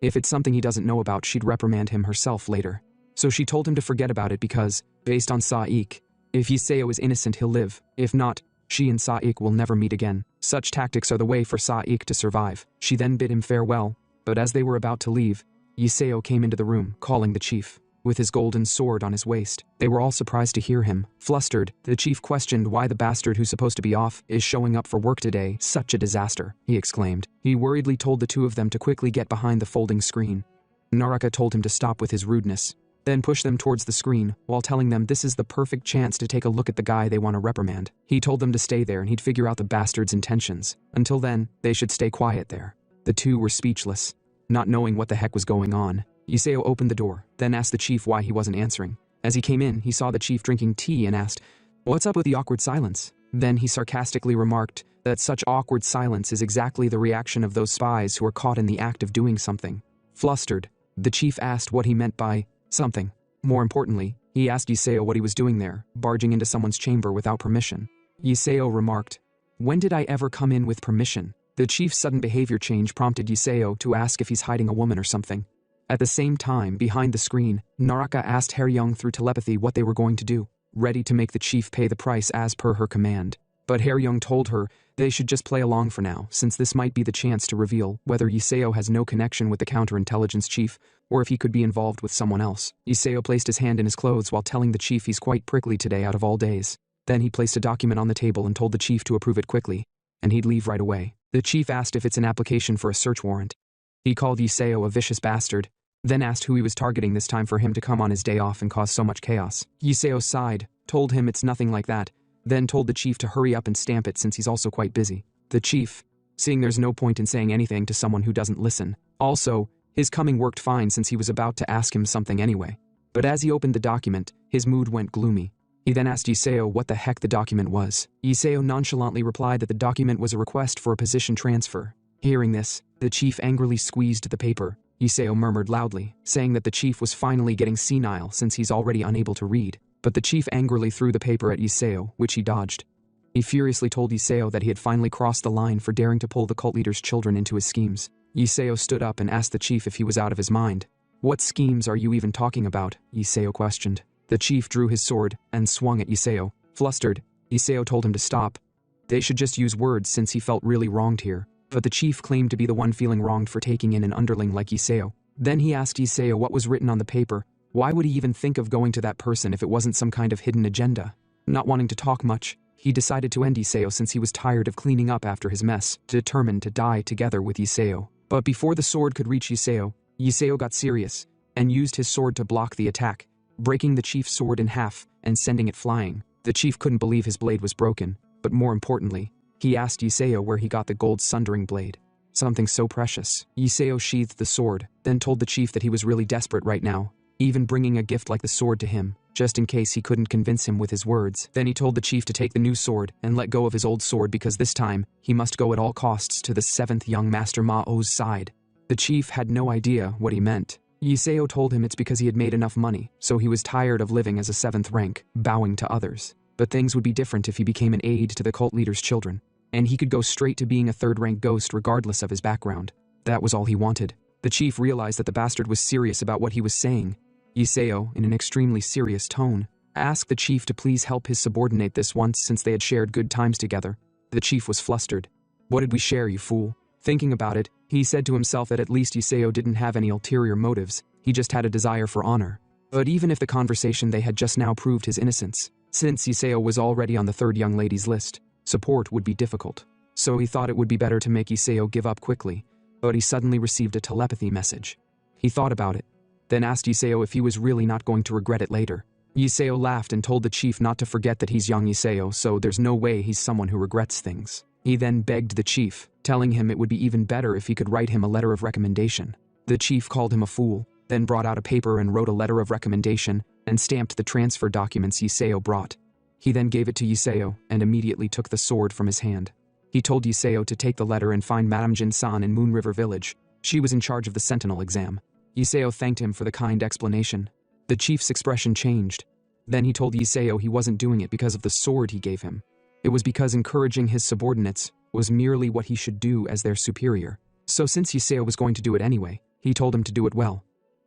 If it's something he doesn't know about, she'd reprimand him herself later. So she told him to forget about it because, based on Sa-ik, if Yuseo is innocent, he'll live. If not, she and Sa-ik will never meet again. Such tactics are the way for Sa-ik to survive. She then bid him farewell, but as they were about to leave, Yuseo came into the room, calling the chief, with his golden sword on his waist. They were all surprised to hear him. Flustered, the chief questioned why the bastard who's supposed to be off is showing up for work today. Such a disaster, he exclaimed. He worriedly told the two of them to quickly get behind the folding screen. Naraka told him to stop with his rudeness, then pushed them towards the screen, while telling them this is the perfect chance to take a look at the guy they want to reprimand. He told them to stay there and he'd figure out the bastard's intentions. Until then, they should stay quiet there. The two were speechless, not knowing what the heck was going on. Yuseo opened the door, then asked the chief why he wasn't answering. As he came in, he saw the chief drinking tea and asked, "What's up with the awkward silence?" Then he sarcastically remarked that such awkward silence is exactly the reaction of those spies who are caught in the act of doing something. Flustered, the chief asked what he meant by something. More importantly, he asked Yuseo what he was doing there, barging into someone's chamber without permission. Yuseo remarked, "When did I ever come in with permission?" The chief's sudden behavior change prompted Yuseo to ask if he's hiding a woman or something. At the same time, behind the screen, Naraka asked Hae-ryung through telepathy what they were going to do, ready to make the chief pay the price as per her command. But Hae-ryung told her they should just play along for now, since this might be the chance to reveal whether Yuseo has no connection with the counterintelligence chief, or if he could be involved with someone else. Yuseo placed his hand in his clothes while telling the chief he's quite prickly today out of all days. Then he placed a document on the table and told the chief to approve it quickly, and he'd leave right away. The chief asked if it's an application for a search warrant. He called Yuseo a vicious bastard, then asked who he was targeting this time for him to come on his day off and cause so much chaos. Yuseo sighed, told him it's nothing like that, then told the chief to hurry up and stamp it since he's also quite busy. The chief, seeing there's no point in saying anything to someone who doesn't listen. Also, his coming worked fine since he was about to ask him something anyway. But as he opened the document, his mood went gloomy. He then asked Yuseo what the heck the document was. Yuseo nonchalantly replied that the document was a request for a position transfer. Hearing this, the chief angrily squeezed the paper. Yuseo murmured loudly, saying that the chief was finally getting senile since he's already unable to read. But the chief angrily threw the paper at Yuseo, which he dodged. He furiously told Yuseo that he had finally crossed the line for daring to pull the cult leader's children into his schemes. Yuseo stood up and asked the chief if he was out of his mind. "What schemes are you even talking about?" Yuseo questioned. The chief drew his sword and swung at Yuseo. Flustered, Yuseo told him to stop. They should just use words since he felt really wronged here. But the chief claimed to be the one feeling wronged for taking in an underling like Yuseo. Then he asked Yuseo what was written on the paper. Why would he even think of going to that person if it wasn't some kind of hidden agenda? Not wanting to talk much, He decided to end Iseo since he was tired of cleaning up after his mess, determined to die together with Iseo. But before the sword could reach Iseo got serious and used his sword to block the attack, breaking the chief's sword in half and sending it flying. The chief couldn't believe his blade was broken, but more importantly, he asked Iseo where he got the gold sundering blade. Something so precious. Iseo sheathed the sword, then told the chief that he was really desperate right now, even bringing a gift like the sword to him, just in case he couldn't convince him with his words. Then he told the chief to take the new sword and let go of his old sword because this time, he must go at all costs to the 7th young master Mao's side. The chief had no idea what he meant. Iseo told him it's because he had made enough money, so he was tired of living as a 7th rank, bowing to others. But things would be different if he became an aide to the cult leader's children, and he could go straight to being a 3rd rank ghost regardless of his background. That was all he wanted. The chief realized that the bastard was serious about what he was saying. Iseo, in an extremely serious tone, asked the chief to please help his subordinate this once since they had shared good times together. The chief was flustered. "What did we share, you fool?" Thinking about it, he said to himself that at least Iseo didn't have any ulterior motives, he just had a desire for honor. But even if the conversation they had just now proved his innocence, since Iseo was already on the 3rd young lady's list, support would be difficult. So he thought it would be better to make Iseo give up quickly, but he suddenly received a telepathy message. He thought about it, then asked Iseo if he was really not going to regret it later. Iseo laughed and told the chief not to forget that he's young Iseo, so there's no way he's someone who regrets things. He then begged the chief, telling him it would be even better if he could write him a letter of recommendation. The chief called him a fool, then brought out a paper and wrote a letter of recommendation and stamped the transfer documents Iseo brought. He then gave it to Iseo and immediately took the sword from his hand. He told Iseo to take the letter and find Madame Jin-san in Moon River Village. She was in charge of the Sentinel exam. Iseo thanked him for the kind explanation. The chief's expression changed. Then he told Iseo he wasn't doing it because of the sword he gave him. It was because encouraging his subordinates was merely what he should do as their superior. So since Iseo was going to do it anyway, he told him to do it well.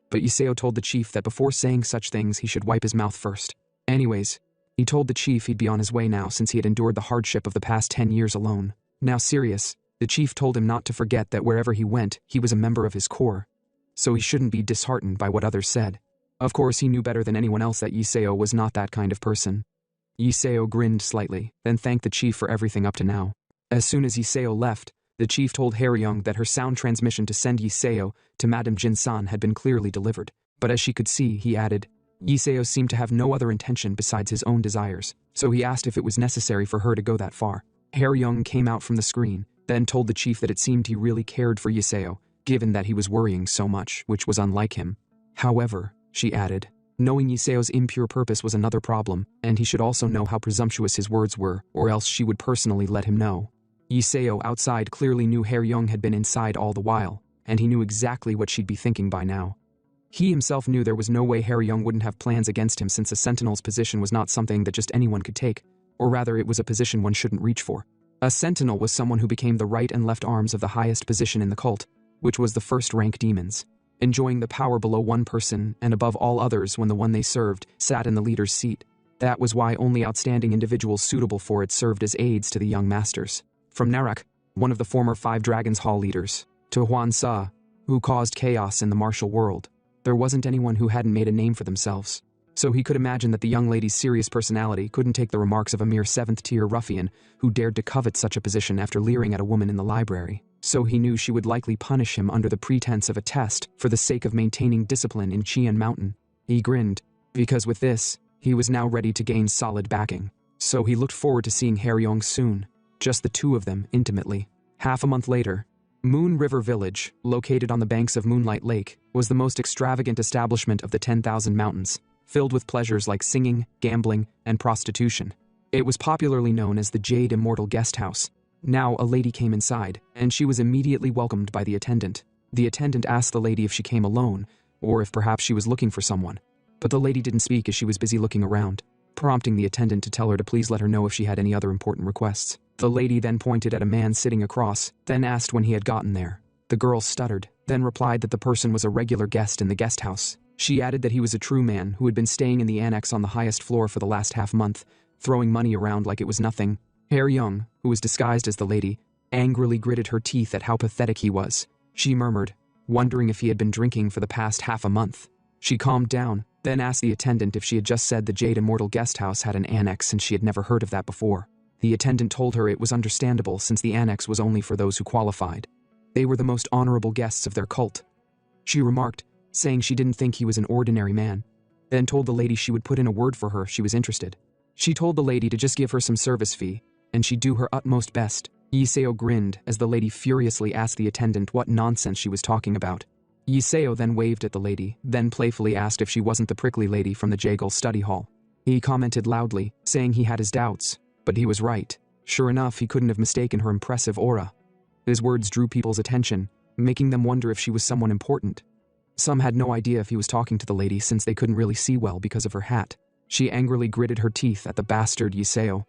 But Iseo told the chief that before saying such things he should wipe his mouth first. Anyways, he told the chief he'd be on his way now since he had endured the hardship of the past 10 years alone. Now serious, the chief told him not to forget that wherever he went, he was a member of his corps. So he shouldn't be disheartened by what others said. Of course, he knew better than anyone else that Iseo was not that kind of person. Iseo grinned slightly, then thanked the chief for everything up to now. As soon as Iseo left, the chief told Haryung that her sound transmission to send Iseo to Madame Jin-san had been clearly delivered. But as she could see, he added, Iseo seemed to have no other intention besides his own desires, so he asked if it was necessary for her to go that far. Haryung came out from the screen, then told the chief that it seemed he really cared for Iseo, given that he was worrying so much, which was unlike him. However, she added, knowing Iseo's impure purpose was another problem, and he should also know how presumptuous his words were, or else she would personally let him know. Iseo outside clearly knew Haryung had been inside all the while, and he knew exactly what she'd be thinking by now. He himself knew there was no way Haryung wouldn't have plans against him since a sentinel's position was not something that just anyone could take, or rather it was a position one shouldn't reach for. A sentinel was someone who became the right and left arms of the highest position in the cult, which was the 1st rank demons, enjoying the power below one person and above all others when the one they served sat in the leader's seat. That was why only outstanding individuals suitable for it served as aides to the young masters. From Narak, one of the former 5 Dragons Hall leaders, to Huan Sa, who caused chaos in the martial world, there wasn't anyone who hadn't made a name for themselves. So he could imagine that the young lady's serious personality couldn't take the remarks of a mere 7th-tier ruffian who dared to covet such a position after leering at a woman in the library. So he knew she would likely punish him under the pretense of a test for the sake of maintaining discipline in Qian Mountain. He grinned, because with this, he was now ready to gain solid backing. So he looked forward to seeing Haryung soon, just the 2 of them intimately. Half a month later, Moon River Village, located on the banks of Moonlight Lake, was the most extravagant establishment of the 10,000 mountains, filled with pleasures like singing, gambling, and prostitution. It was popularly known as the Jade Immortal Guest House. Now a lady came inside, and she was immediately welcomed by the attendant. The attendant asked the lady if she came alone, or if perhaps she was looking for someone. But the lady didn't speak as she was busy looking around, prompting the attendant to tell her to please let her know if she had any other important requests. The lady then pointed at a man sitting across, then asked when he had gotten there. The girl stuttered, then replied that the person was a regular guest in the guest house. She added that he was a true man who had been staying in the annex on the highest floor for the last half-month, throwing money around like it was nothing. Haryung, who was disguised as the lady, angrily gritted her teeth at how pathetic he was. She murmured, wondering if he had been drinking for the past half a month. She calmed down, then asked the attendant if she had just said the Jade Immortal Guest House had an annex and she had never heard of that before. The attendant told her it was understandable since the annex was only for those who qualified. They were the most honorable guests of their cult. She remarked, saying she didn't think he was an ordinary man, then told the lady she would put in a word for her if she was interested. She told the lady to just give her some service fee, and she'd do her utmost best. Yiseo grinned as the lady furiously asked the attendant what nonsense she was talking about. Yiseo then waved at the lady, then playfully asked if she wasn't the prickly lady from the Jagal study hall. He commented loudly, saying he had his doubts, but he was right. Sure enough, he couldn't have mistaken her impressive aura. His words drew people's attention, making them wonder if she was someone important. Some had no idea if he was talking to the lady since they couldn't really see well because of her hat. She angrily gritted her teeth at the bastard Yiseo.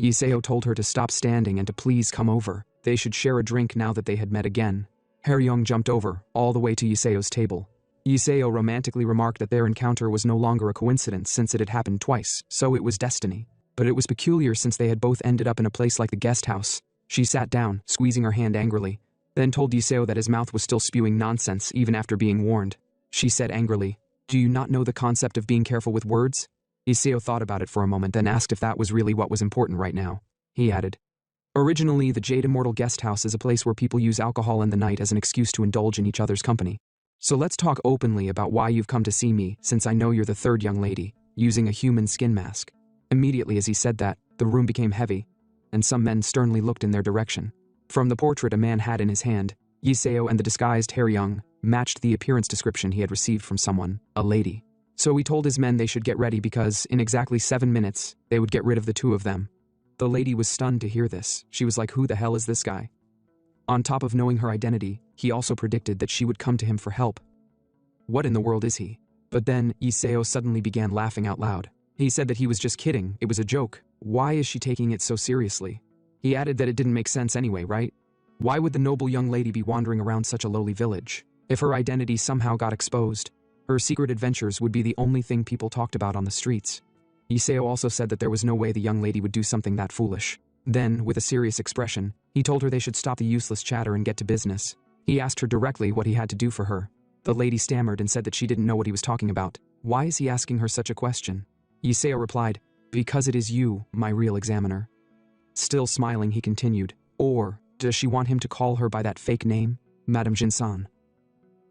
Yiseo told her to stop standing and to please come over. They should share a drink now that they had met again. Haryong jumped over, all the way to Yiseo's table. Yiseo romantically remarked that their encounter was no longer a coincidence since it had happened twice, so it was destiny. But it was peculiar since they had both ended up in a place like the guest house. She sat down, squeezing her hand angrily, then told Yiseo that his mouth was still spewing nonsense even after being warned. She said angrily, "Do you not know the concept of being careful with words?" Yiseo thought about it for a moment, then asked if that was really what was important right now. He added, "Originally, the Jade Immortal Guest House is a place where people use alcohol in the night as an excuse to indulge in each other's company. So let's talk openly about why you've come to see me, since I know you're the third young lady, using a human skin mask." Immediately as he said that, the room became heavy, and some men sternly looked in their direction. From the portrait a man had in his hand, Yiseo and the disguised Haryong matched the appearance description he had received from someone, a lady. So he told his men they should get ready because, in exactly 7 minutes, they would get rid of the two of them. The lady was stunned to hear this. She was like, who the hell is this guy? On top of knowing her identity, he also predicted that she would come to him for help. What in the world is he? But then, Yiseo suddenly began laughing out loud. He said that he was just kidding, it was a joke. Why is she taking it so seriously? He added that it didn't make sense anyway, right? Why would the noble young lady be wandering around such a lowly village? If her identity somehow got exposed, her secret adventures would be the only thing people talked about on the streets. Yiseo also said that there was no way the young lady would do something that foolish. Then, with a serious expression, he told her they should stop the useless chatter and get to business. He asked her directly what he had to do for her. The lady stammered and said that she didn't know what he was talking about. Why is he asking her such a question? Yiseo replied, "Because it is you, my real examiner." Still smiling, he continued, "Or, does she want him to call her by that fake name, Madame Jinsan?"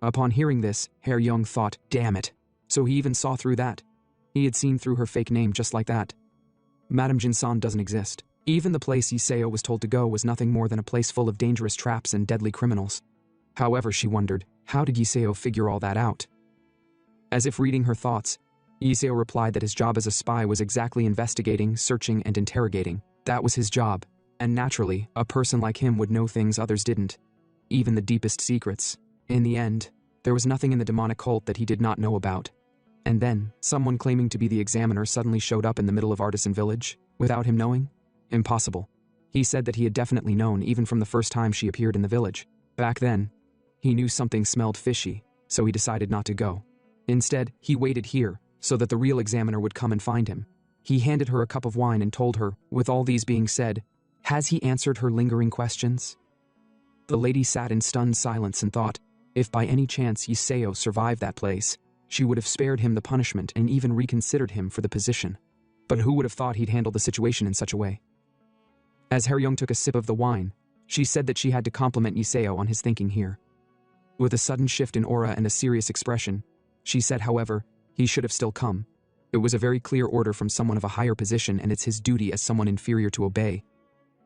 Upon hearing this, Haryong thought, damn it. So he even saw through that. He had seen through her fake name just like that. Madame Jinsan doesn't exist. Even the place Yiseo was told to go was nothing more than a place full of dangerous traps and deadly criminals. However, she wondered, how did Yiseo figure all that out? As if reading her thoughts, Yiseo replied that his job as a spy was exactly investigating, searching, and interrogating. That was his job, and naturally, a person like him would know things others didn't. Even the deepest secrets. In the end, there was nothing in the demonic cult that he did not know about. And then, someone claiming to be the examiner suddenly showed up in the middle of Artisan Village, without him knowing? Impossible. He said that he had definitely known even from the first time she appeared in the village. Back then, he knew something smelled fishy, so he decided not to go. Instead, he waited here, so that the real examiner would come and find him. He handed her a cup of wine and told her, with all these being said, has he answered her lingering questions? The lady sat in stunned silence and thought, if by any chance Yiseo survived that place, she would have spared him the punishment and even reconsidered him for the position. But who would have thought he'd handle the situation in such a way? As Haryong took a sip of the wine, she said that she had to compliment Yiseo on his thinking here. With a sudden shift in aura and a serious expression, she said, however, he should have still come. It was a very clear order from someone of a higher position, and it's his duty as someone inferior to obey.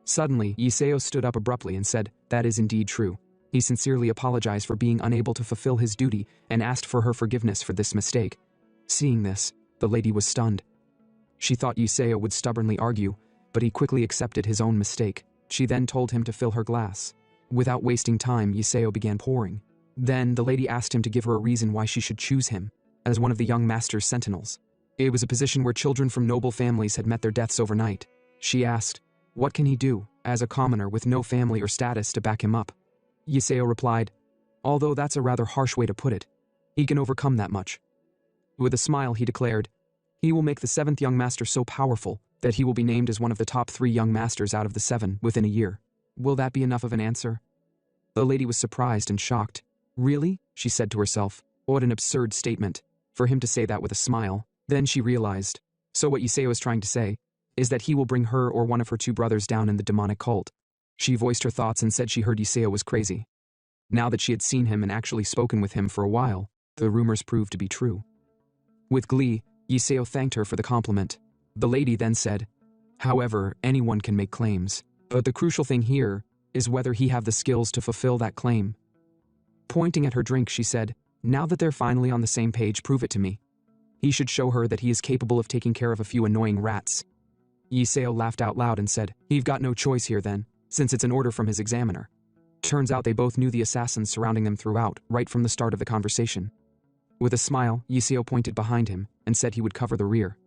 Suddenly, Yiseo stood up abruptly and said, that is indeed true. He sincerely apologized for being unable to fulfill his duty and asked for her forgiveness for this mistake. Seeing this, the lady was stunned. She thought Yiseo would stubbornly argue, but he quickly accepted his own mistake. She then told him to fill her glass. Without wasting time, Yiseo began pouring. Then the lady asked him to give her a reason why she should choose him as one of the young master's sentinels. It was a position where children from noble families had met their deaths overnight. She asked, what can he do, as a commoner with no family or status to back him up? Yiseo replied, although that's a rather harsh way to put it, he can overcome that much. With a smile, he declared, he will make the 7th young master so powerful that he will be named as one of the top 3 young masters out of the 7 within a year. Will that be enough of an answer? The lady was surprised and shocked. Really? She said to herself. What an absurd statement, for him to say that with a smile. Then she realized. So what Yiseo is trying to say is that he will bring her or one of her two brothers down in the demonic cult. She voiced her thoughts and said she heard Yahello was crazy. Now that she had seen him and actually spoken with him for a while, the rumors proved to be true. With glee, Yahello thanked her for the compliment. The lady then said, "However, anyone can make claims, but the crucial thing here is whether he have the skills to fulfill that claim." Pointing at her drink, she said, "Now that they're finally on the same page, prove it to me." He should show her that he is capable of taking care of a few annoying rats. Yahello laughed out loud and said, "You've got no choice here then, since it's an order from his examiner." Turns out they both knew the assassins surrounding them throughout, right from the start of the conversation. With a smile, Yahello pointed behind him and said he would cover the rear.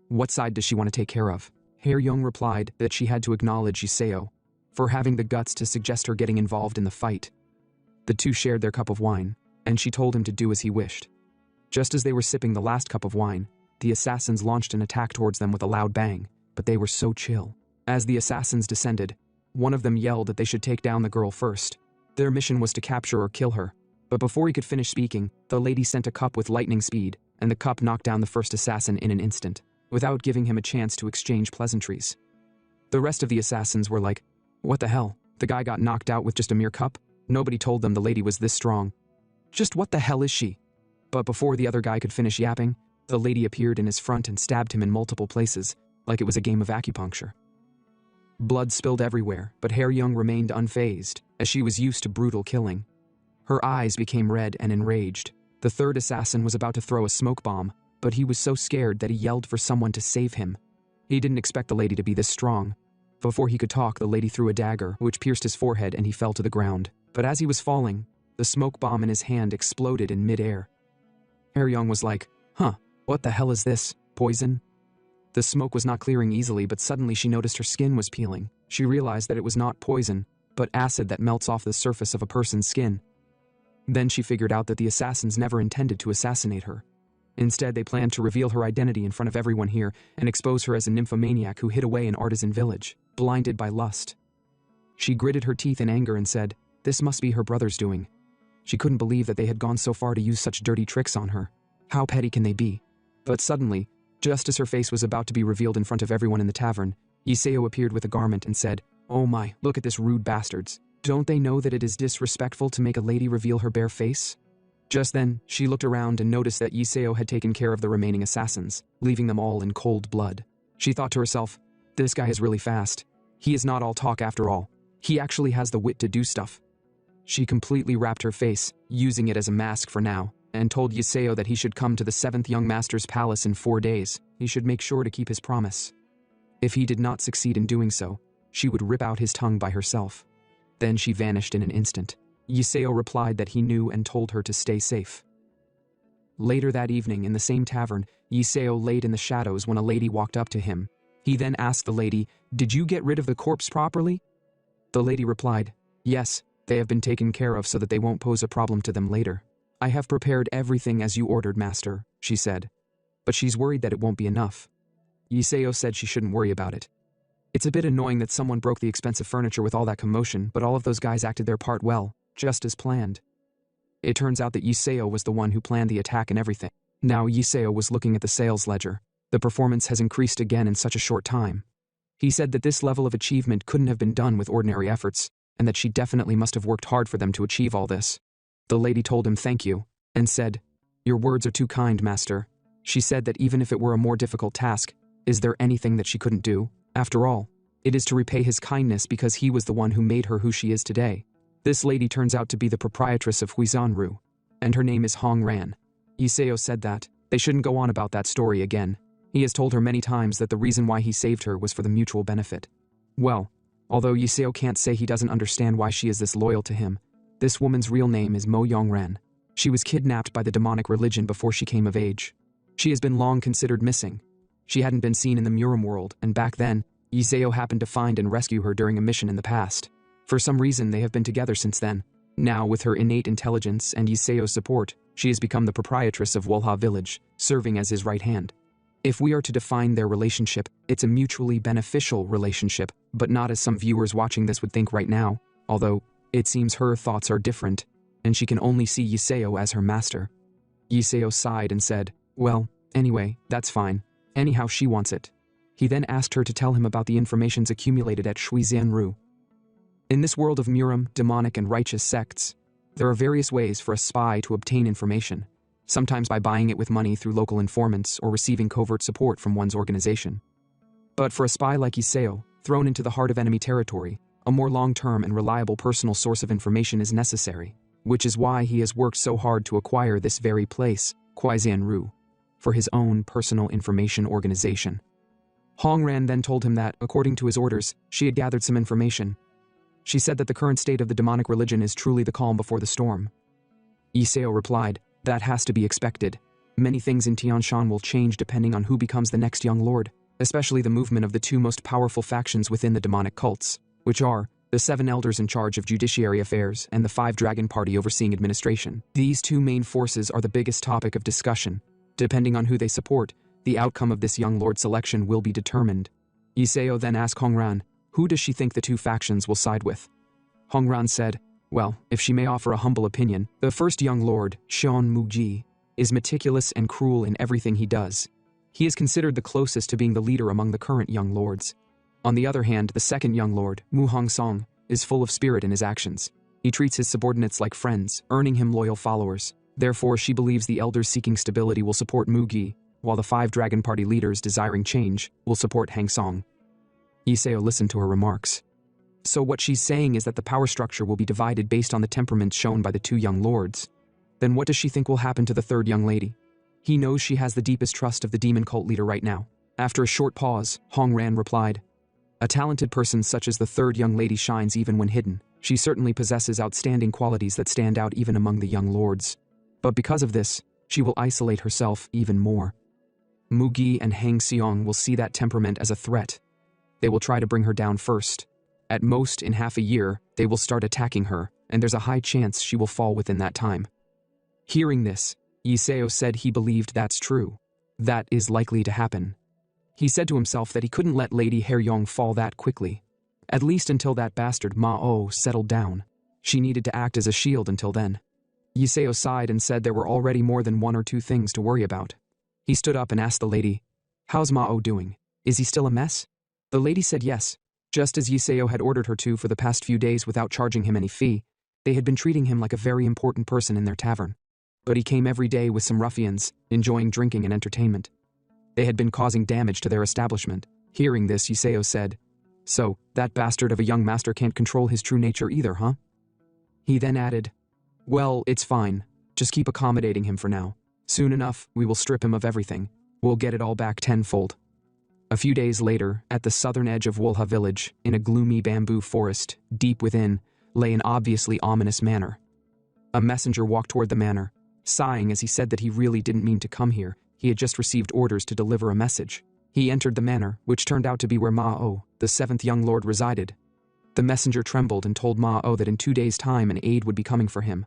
"What side does she want to take care of?" Young replied that she had to acknowledge Yahello for having the guts to suggest her getting involved in the fight. The two shared their cup of wine, and she told him to do as he wished. Just as they were sipping the last cup of wine, the assassins launched an attack towards them with a loud bang, but they were so chill. As the assassins descended, one of them yelled that they should take down the girl first. Their mission was to capture or kill her, but before he could finish speaking, the lady sent a cup with lightning speed, and the cup knocked down the first assassin in an instant, without giving him a chance to exchange pleasantries. The rest of the assassins were like, "What the hell? The guy got knocked out with just a mere cup? Nobody told them the lady was this strong. Just what the hell is she?" But before the other guy could finish yapping, the lady appeared in his front and stabbed him in multiple places, like it was a game of acupuncture. Blood spilled everywhere, but Young remained unfazed, as she was used to brutal killing. Her eyes became red and enraged. The third assassin was about to throw a smoke bomb, but he was so scared that he yelled for someone to save him. He didn't expect the lady to be this strong. Before he could talk, the lady threw a dagger, which pierced his forehead and he fell to the ground. But as he was falling, the smoke bomb in his hand exploded in mid-air. Young was like, "Huh, what the hell is this? Poison?" The smoke was not clearing easily, but suddenly she noticed her skin was peeling. She realized that it was not poison, but acid that melts off the surface of a person's skin. Then she figured out that the assassins never intended to assassinate her. Instead, they planned to reveal her identity in front of everyone here and expose her as a nymphomaniac who hid away in Artisan Village, blinded by lust. She gritted her teeth in anger and said, this must be her brother's doing. She couldn't believe that they had gone so far to use such dirty tricks on her. How petty can they be? But suddenly, just as her face was about to be revealed in front of everyone in the tavern, Yahello appeared with a garment and said, "Oh my, look at this rude bastards. Don't they know that it is disrespectful to make a lady reveal her bare face?" Just then, she looked around and noticed that Yahello had taken care of the remaining assassins, leaving them all in cold blood. She thought to herself, this guy is really fast. He is not all talk after all. He actually has the wit to do stuff. She completely wrapped her face, using it as a mask for now, and told Yahello that he should come to the 7th young master's palace in 4 days. He should make sure to keep his promise. If he did not succeed in doing so, she would rip out his tongue by herself. Then she vanished in an instant. Yahello replied that he knew and told her to stay safe. Later that evening, in the same tavern, Yahello laid in the shadows when a lady walked up to him. He then asked the lady, "Did you get rid of the corpse properly?" The lady replied, "Yes, they have been taken care of so that they won't pose a problem to them later. I have prepared everything as you ordered, master," she said. But she's worried that it won't be enough. Yahello said she shouldn't worry about it. It's a bit annoying that someone broke the expensive furniture with all that commotion, but all of those guys acted their part well, just as planned. It turns out that Yahello was the one who planned the attack and everything. Now Yahello was looking at the sales ledger. The performance has increased again in such a short time. He said that this level of achievement couldn't have been done with ordinary efforts, and that she definitely must have worked hard for them to achieve all this. The lady told him thank you, and said, "Your words are too kind, master." She said that even if it were a more difficult task, is there anything that she couldn't do? After all, it is to repay his kindness because he was the one who made her who she is today. This lady turns out to be the proprietress of Huizanru, and her name is Hong Ran. Yahello said that they shouldn't go on about that story again. He has told her many times that the reason why he saved her was for the mutual benefit. Well, although Yahello can't say he doesn't understand why she is this loyal to him, this woman's real name is Mo Yongran. She was kidnapped by the demonic religion before she came of age. She has been long considered missing. She hadn't been seen in the Murim world, and back then, Yahello happened to find and rescue her during a mission in the past. For some reason, they have been together since then. Now, with her innate intelligence and Yahello's support, she has become the proprietress of Wolha Village, serving as his right hand. If we are to define their relationship, it's a mutually beneficial relationship, but not as some viewers watching this would think right now, although it seems her thoughts are different, and she can only see Yahello as her master. Yahello sighed and said, "Well, anyway, that's fine. Anyhow, she wants it." He then asked her to tell him about the informations accumulated at Shuizianru. In this world of Muram, demonic and righteous sects, there are various ways for a spy to obtain information, sometimes by buying it with money through local informants or receiving covert support from one's organization. But for a spy like Iseo, thrown into the heart of enemy territory, a more long-term and reliable personal source of information is necessary, which is why he has worked so hard to acquire this very place, Shuizianru, for his own personal information organization. Hongran then told him that, according to his orders, she had gathered some information. She said that the current state of the demonic religion is truly the calm before the storm. Iseo replied, that has to be expected. Many things in Tianshan will change depending on who becomes the next young lord, especially the movement of the two most powerful factions within the demonic cults, which are the 7 elders in charge of judiciary affairs and the 5 dragon party overseeing administration. These two main forces are the biggest topic of discussion. Depending on who they support, the outcome of this young lord selection will be determined. Iseo then asked Hongran, who does she think the two factions will side with? Hongran said, well, if she may offer a humble opinion, the first young lord, Sean Muji, is meticulous and cruel in everything he does. He is considered the closest to being the leader among the current young lords. On the other hand, the second young lord, Mu Hong Song, is full of spirit in his actions. He treats his subordinates like friends, earning him loyal followers. Therefore, she believes the elders seeking stability will support Mugi, while the 5 dragon party leaders desiring change will support Hang Song. Iseo listened to her remarks. So what she's saying is that the power structure will be divided based on the temperaments shown by the 2 young lords. Then what does she think will happen to the 3rd young lady? He knows she has the deepest trust of the demon cult leader right now. After a short pause, Hongran replied, a talented person such as the 3rd young lady shines even when hidden. She certainly possesses outstanding qualities that stand out even among the young lords. But because of this, she will isolate herself even more. Mugi and Hang Seong will see that temperament as a threat. They will try to bring her down first. At most, in half a year, they will start attacking her, and there's a high chance she will fall within that time. Hearing this, Iseo said he believed that's true. That is likely to happen. He said to himself that he couldn't let Lady Haeryong fall that quickly, at least until that bastard Ma-O settled down. She needed to act as a shield until then. Iseo sighed and said there were already more than 1 or 2 things to worry about. He stood up and asked the lady, how's Ma-O doing? Is he still a mess? The lady said yes. Just as Iseo had ordered her to for the past few days without charging him any fee, they had been treating him like a very important person in their tavern. But he came every day with some ruffians, enjoying drinking and entertainment. They had been causing damage to their establishment. Hearing this, Iseo said, so, that bastard of a young master can't control his true nature either, huh? He then added, well, it's fine. Just keep accommodating him for now. Soon enough, we will strip him of everything. We'll get it all back tenfold. A few days later, at the southern edge of Wolha village, in a gloomy bamboo forest, deep within, lay an obviously ominous manor. A messenger walked toward the manor, sighing as he said that he really didn't mean to come here. He had just received orders to deliver a message. He entered the manor, which turned out to be where Ma-O, the 7th young lord, resided. The messenger trembled and told Ma-O that in 2 days' time an aide would be coming for him.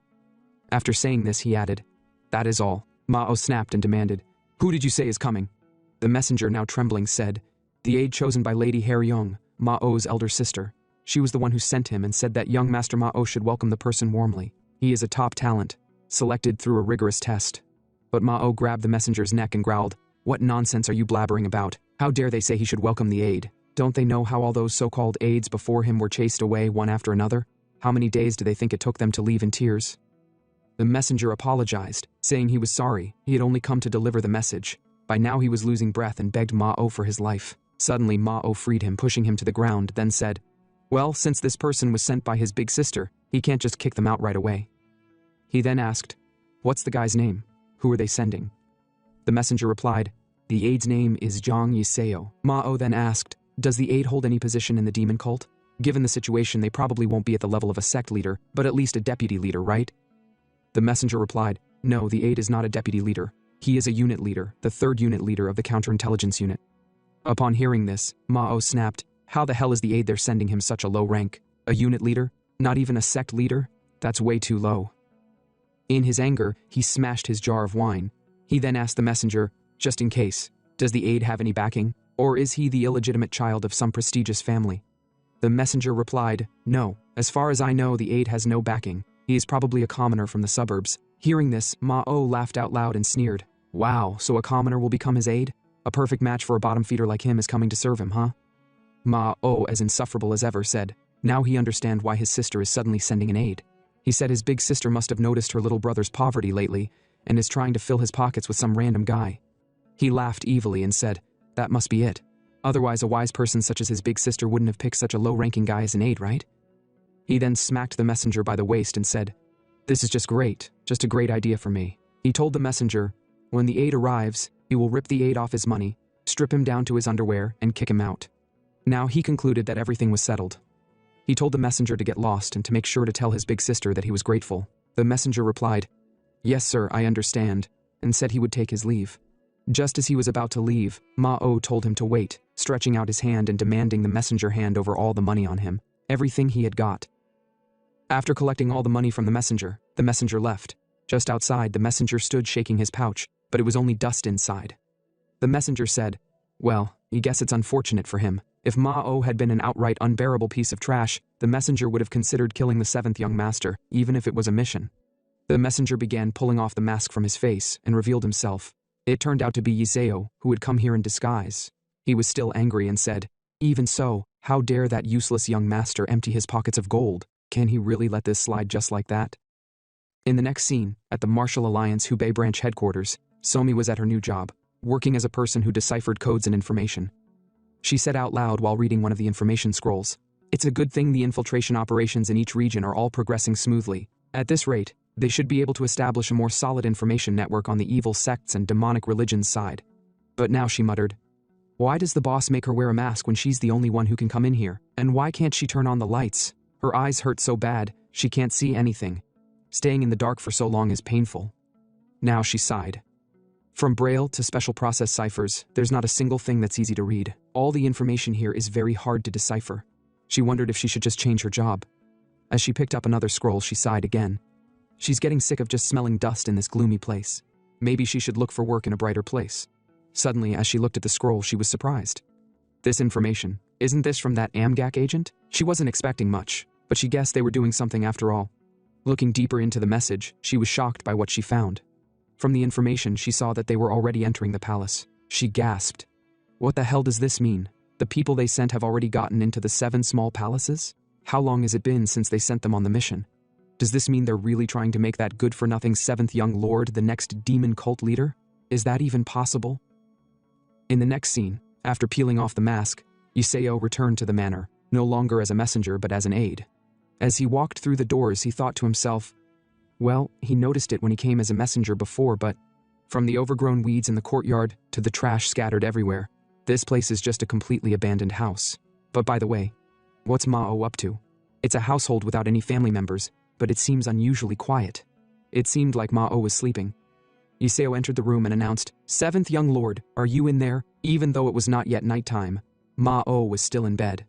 After saying this, he added, that is all. Ma-O snapped and demanded, who did you say is coming? The messenger, now trembling, said, the aide chosen by Lady Haeryong, Ma-O's elder sister. She was the one who sent him and said that young Master Ma-O should welcome the person warmly. He is a top talent, selected through a rigorous test. But Ma-O grabbed the messenger's neck and growled, what nonsense are you blabbering about? How dare they say he should welcome the aide? Don't they know how all those so-called aides before him were chased away one after another? How many days do they think it took them to leave in tears? The messenger apologized, saying he was sorry, he had only come to deliver the message. By now he was losing breath and begged Ma-O for his life. Suddenly Ma-O freed him, pushing him to the ground, then said, well, since this person was sent by his big sister, he can't just kick them out right away. He then asked, what's the guy's name? Who are they sending? The messenger replied, the aide's name is Zhang Yiseo. Ma-O then asked, does the aide hold any position in the demon cult? Given the situation, they probably won't be at the level of a sect leader, but at least a deputy leader, right? The messenger replied, no, the aide is not a deputy leader. He is a unit leader, the 3rd unit leader of the counterintelligence unit. Upon hearing this, Ma-O snapped, how the hell is the aide they're sending him such a low rank? A unit leader? Not even a sect leader? That's way too low. In his anger, he smashed his jar of wine. He then asked the messenger, just in case, does the aide have any backing? Or is he the illegitimate child of some prestigious family? The messenger replied, no, as far as I know the aide has no backing. He is probably a commoner from the suburbs. Hearing this, Ma-O laughed out loud and sneered, wow, so a commoner will become his aide? A perfect match for a bottom feeder like him is coming to serve him, huh? Ma-O, as insufferable as ever, said, now he understand why his sister is suddenly sending an aid. He said his big sister must have noticed her little brother's poverty lately and is trying to fill his pockets with some random guy. He laughed evilly and said, that must be it. Otherwise a wise person such as his big sister wouldn't have picked such a low-ranking guy as an aide, right? He then smacked the messenger by the waist and said, this is just a great idea for me. He told the messenger, when the aide arrives, he will rip the aide off his money, strip him down to his underwear, and kick him out. Now he concluded that everything was settled. He told the messenger to get lost and to make sure to tell his big sister that he was grateful. The messenger replied, yes sir, I understand, and said he would take his leave. Just as he was about to leave, Ma-O told him to wait, stretching out his hand and demanding the messenger hand over all the money on him, everything he had got. After collecting all the money from the messenger left. Just outside, the messenger stood shaking his pouch, but it was only dust inside. The messenger said, well, I guess it's unfortunate for him. If Ma-O had been an outright unbearable piece of trash, the messenger would have considered killing the seventh young master, even if it was a mission. The messenger began pulling off the mask from his face and revealed himself. It turned out to be Yahello, who had come here in disguise. He was still angry and said, even so, how dare that useless young master empty his pockets of gold? Can he really let this slide just like that? In the next scene, at the Martial Alliance Hubei branch headquarters, Somi was at her new job, working as a person who deciphered codes and information. She said out loud while reading one of the information scrolls, it's a good thing the infiltration operations in each region are all progressing smoothly. At this rate, they should be able to establish a more solid information network on the evil sects and demonic religions side. But now she muttered, why does the boss make her wear a mask when she's the only one who can come in here? And why can't she turn on the lights? Her eyes hurt so bad, she can't see anything. Staying in the dark for so long is painful. Now she sighed. From Braille to special process ciphers, there's not a single thing that's easy to read. All the information here is very hard to decipher. She wondered if she should just change her job. As she picked up another scroll, she sighed again. She's getting sick of just smelling dust in this gloomy place. Maybe she should look for work in a brighter place. Suddenly, as she looked at the scroll, she was surprised. This information, isn't this from that Amgak agent? She wasn't expecting much, but she guessed they were doing something after all. Looking deeper into the message, she was shocked by what she found. From the information, she saw that they were already entering the palace. She gasped. What the hell does this mean? The people they sent have already gotten into the 7 small palaces? How long has it been since they sent them on the mission? Does this mean they're really trying to make that good-for-nothing 7th young lord the next demon cult leader? Is that even possible? In the next scene, after peeling off the mask, Yahello returned to the manor, no longer as a messenger but as an aide. As he walked through the doors, he thought to himself, well, he noticed it when he came as a messenger before, but from the overgrown weeds in the courtyard to the trash scattered everywhere, this place is just a completely abandoned house. But by the way, what's Ma-O up to? It's a household without any family members, but it seems unusually quiet. It seemed like Ma-O was sleeping. Yahello entered the room and announced, 7th young lord, are you in there? Even though it was not yet nighttime, Ma-O was still in bed.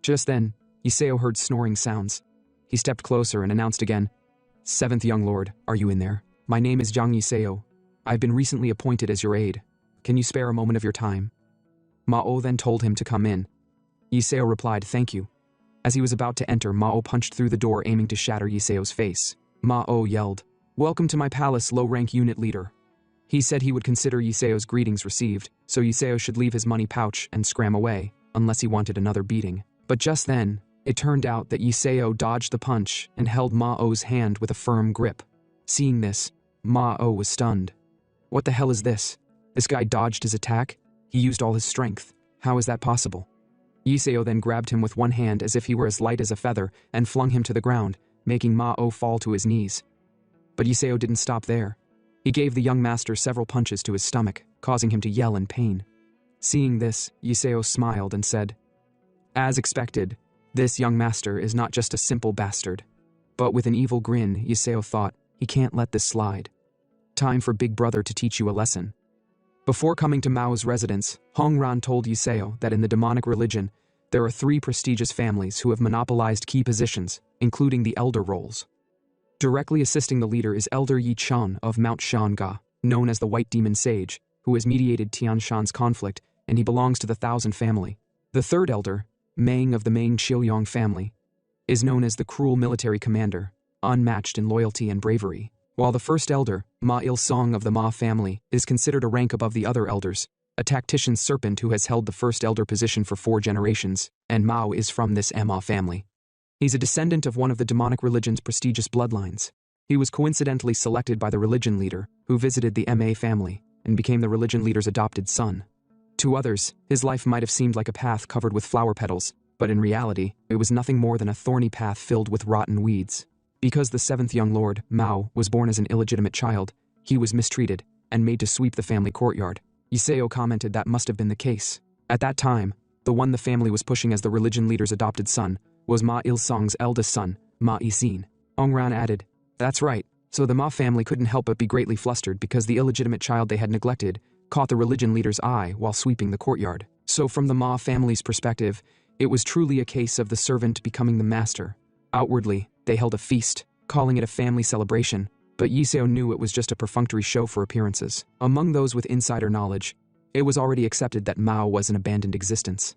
Just then, Yahello heard snoring sounds. He stepped closer and announced again, 7th young lord, are you in there? My name is Jiang Yahello. I've been recently appointed as your aide. Can you spare a moment of your time? Ma-O then told him to come in. Yahello replied, thank you. As he was about to enter, Ma-O punched through the door aiming to shatter Yahello's face. Ma-O yelled, welcome to my palace, low-rank unit leader. He said he would consider Yahello's greetings received, so Yahello should leave his money pouch and scram away, unless he wanted another beating. But just then, it turned out that Yahello dodged the punch and held Ma-O's hand with a firm grip. Seeing this, Ma-O was stunned. What the hell is this? This guy dodged his attack? He used all his strength. How is that possible? Yahello then grabbed him with one hand as if he were as light as a feather and flung him to the ground, making Ma-O fall to his knees. But Yahello didn't stop there. He gave the young master several punches to his stomach, causing him to yell in pain. Seeing this, Yahello smiled and said, as expected, this young master is not just a simple bastard. But with an evil grin, Yahello thought, he can't let this slide. Time for Big Brother to teach you a lesson. Before coming to Mao's residence, Hongran told Yahello that in the demonic religion, there are 3 prestigious families who have monopolized key positions, including the elder roles. Directly assisting the leader is Elder Yi Chan of Mount Shanga, known as the White Demon Sage, who has mediated Tian Shan's conflict, and he belongs to the Thousand family. The third elder, Mang of the Mang Qiuyong family, is known as the cruel military commander, unmatched in loyalty and bravery, while the first elder, Ma Il Song of the Ma family, is considered a rank above the other elders, a tactician serpent who has held the first elder position for 4 generations, and Mao is from this Ma family. He's a descendant of one of the demonic religion's prestigious bloodlines. He was coincidentally selected by the religion leader, who visited the Ma family, and became the religion leader's adopted son. To others, his life might have seemed like a path covered with flower petals, but in reality, it was nothing more than a thorny path filled with rotten weeds. Because the 7th young lord, Mao, was born as an illegitimate child, he was mistreated and made to sweep the family courtyard. Yahello commented that must have been the case. At that time, the one the family was pushing as the religion leader's adopted son was Ma Il-sung's eldest son, Ma I-sin. Ongran added, "That's right, so the Ma family couldn't help but be greatly flustered because the illegitimate child they had neglected caught the religion leader's eye while sweeping the courtyard. So from the Ma family's perspective, it was truly a case of the servant becoming the master. Outwardly, they held a feast, calling it a family celebration, but Yahello knew it was just a perfunctory show for appearances. Among those with insider knowledge, it was already accepted that Mao was an abandoned existence.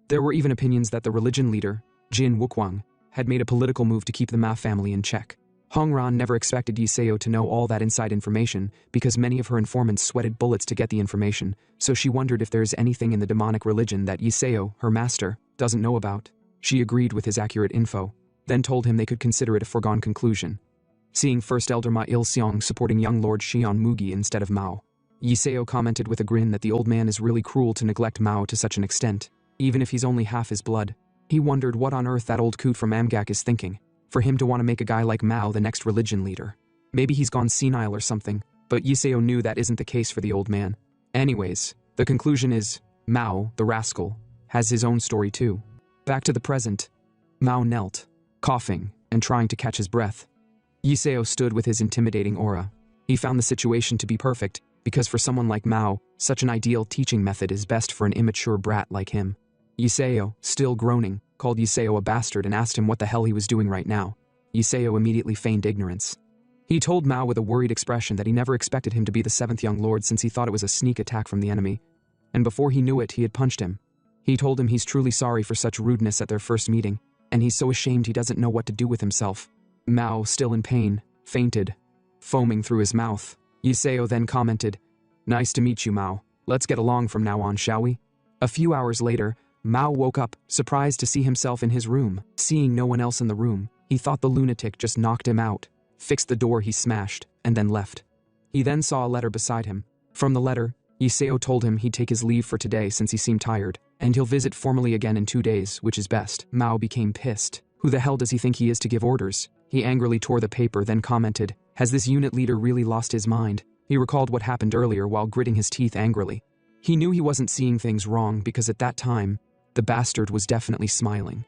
There were even opinions that the religion leader, Jin Wukwang, had made a political move to keep the Ma family in check. Hongran never expected Yahello to know all that inside information because many of her informants sweated bullets to get the information, so she wondered if there's anything in the demonic religion that Yahello, her master, doesn't know about. She agreed with his accurate info, then told him they could consider it a foregone conclusion. Seeing First Elder Ma Il-sung supporting young Lord Xian Mugi instead of Mao, Yahello commented with a grin that the old man is really cruel to neglect Mao to such an extent, even if he's only half his blood. He wondered what on earth that old coot from Amgak is thinking, for him to want to make a guy like Mao the next religion leader. Maybe he's gone senile or something, but Yahello knew that isn't the case for the old man. Anyways, the conclusion is, Mao, the rascal, has his own story too. Back to the present. Mao knelt, coughing, and trying to catch his breath. Yahello stood with his intimidating aura. He found the situation to be perfect, because for someone like Mao, such an ideal teaching method is best for an immature brat like him. Yahello, still groaning, called Yahello a bastard and asked him what the hell he was doing right now. Yahello immediately feigned ignorance. He told Mao with a worried expression that he never expected him to be the 7th young lord since he thought it was a sneak attack from the enemy, and before he knew it, he had punched him. He told him he's truly sorry for such rudeness at their first meeting, and he's so ashamed he doesn't know what to do with himself. Mao, still in pain, fainted, foaming through his mouth. Yahello then commented, "Nice to meet you, Mao. Let's get along from now on, shall we?" A few hours later, Mao woke up, surprised to see himself in his room. Seeing no one else in the room, he thought the lunatic just knocked him out, fixed the door he smashed, and then left. He then saw a letter beside him. From the letter, Yahello told him he'd take his leave for today since he seemed tired, and he'll visit formally again in 2 days, which is best. Mao became pissed. Who the hell does he think he is to give orders? He angrily tore the paper, then commented, "Has this unit leader really lost his mind?" He recalled what happened earlier while gritting his teeth angrily. He knew he wasn't seeing things wrong because at that time, the bastard was definitely smiling.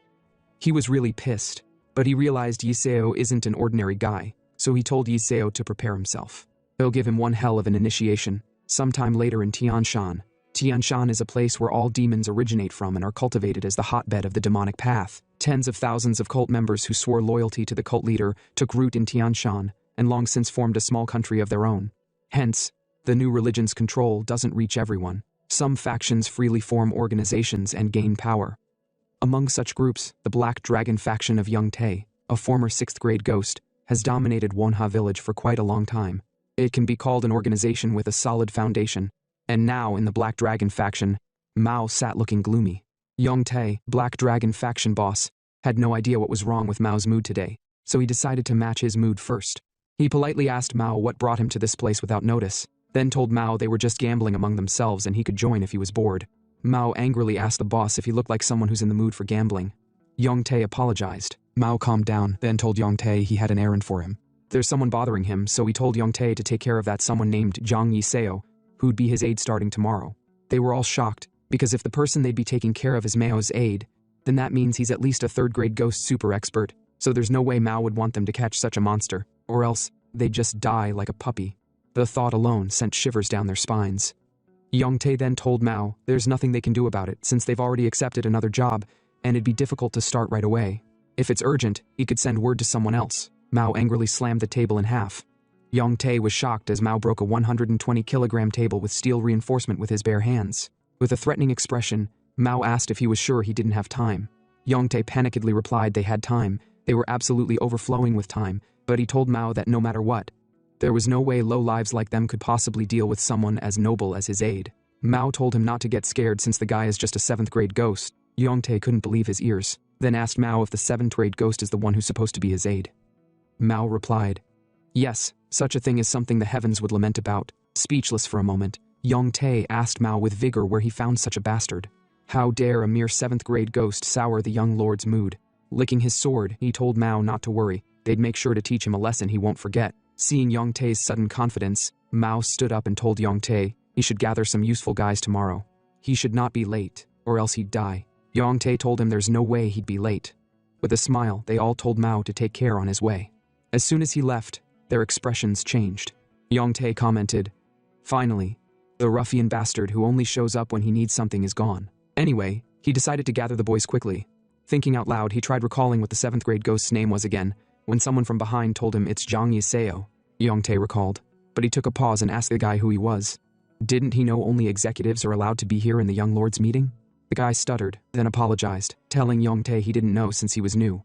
He was really pissed, but he realized Yahello isn't an ordinary guy, so he told Yahello to prepare himself. He'll give him one hell of an initiation, sometime later in Tianshan. Tianshan is a place where all demons originate from and are cultivated as the hotbed of the demonic path. Tens of thousands of cult members who swore loyalty to the cult leader took root in Tianshan and long since formed a small country of their own. Hence, the new religion's control doesn't reach everyone. Some factions freely form organizations and gain power. Among such groups, the Black Dragon faction of Young Tae, a former 6th grade ghost, has dominated Wonha village for quite a long time. It can be called an organization with a solid foundation, and now in the Black Dragon faction, Mao sat looking gloomy. Young Tae, Black Dragon faction boss, had no idea what was wrong with Mao's mood today, so he decided to match his mood first. He politely asked Mao what brought him to this place without notice, then told Mao they were just gambling among themselves and he could join if he was bored. Mao angrily asked the boss if he looked like someone who's in the mood for gambling. Young Tae apologized. Mao calmed down, then told Young Tae he had an errand for him. There's someone bothering him, so he told Young Tae to take care of that someone named Zhang Yahello, who'd be his aide starting tomorrow. They were all shocked, because if the person they'd be taking care of is Mao's aide, then that means he's at least a 3rd grade ghost super expert, so there's no way Mao would want them to catch such a monster, or else they'd just die like a puppy. The thought alone sent shivers down their spines. Young Tae then told Mao there's nothing they can do about it since they've already accepted another job, and it'd be difficult to start right away. If it's urgent, he could send word to someone else. Mao angrily slammed the table in half. Young Tae was shocked as Mao broke a 120-kilogram table with steel reinforcement with his bare hands. With a threatening expression, Mao asked if he was sure he didn't have time. Young Tae panikedly replied they had time, they were absolutely overflowing with time, but he told Mao that no matter what, there was no way low lives like them could possibly deal with someone as noble as his aide. Mao told him not to get scared since the guy is just a 7th grade ghost. Yongtae couldn't believe his ears, then asked Mao if the 7th grade ghost is the one who's supposed to be his aide. Mao replied, "Yes, such a thing is something the heavens would lament about." Speechless for a moment, Yongtae asked Mao with vigor where he found such a bastard. How dare a mere 7th grade ghost sour the young lord's mood? Licking his sword, he told Mao not to worry, they'd make sure to teach him a lesson he won't forget. Seeing Yongtae's sudden confidence, Mao stood up and told Yongtae he should gather some useful guys tomorrow. He should not be late, or else he'd die. Yongtae told him there's no way he'd be late. With a smile, they all told Mao to take care on his way. As soon as he left, their expressions changed. Yongtae commented, "Finally, the ruffian bastard who only shows up when he needs something is gone." Anyway, he decided to gather the boys quickly. Thinking out loud, he tried recalling what the 7th grade ghost's name was again, when someone from behind told him it's Zhang Yiseo. Yongtae recalled, but he took a pause and asked the guy who he was. Didn't he know only executives are allowed to be here in the young lord's meeting? The guy stuttered, then apologized, telling Yongtae he didn't know since he was new.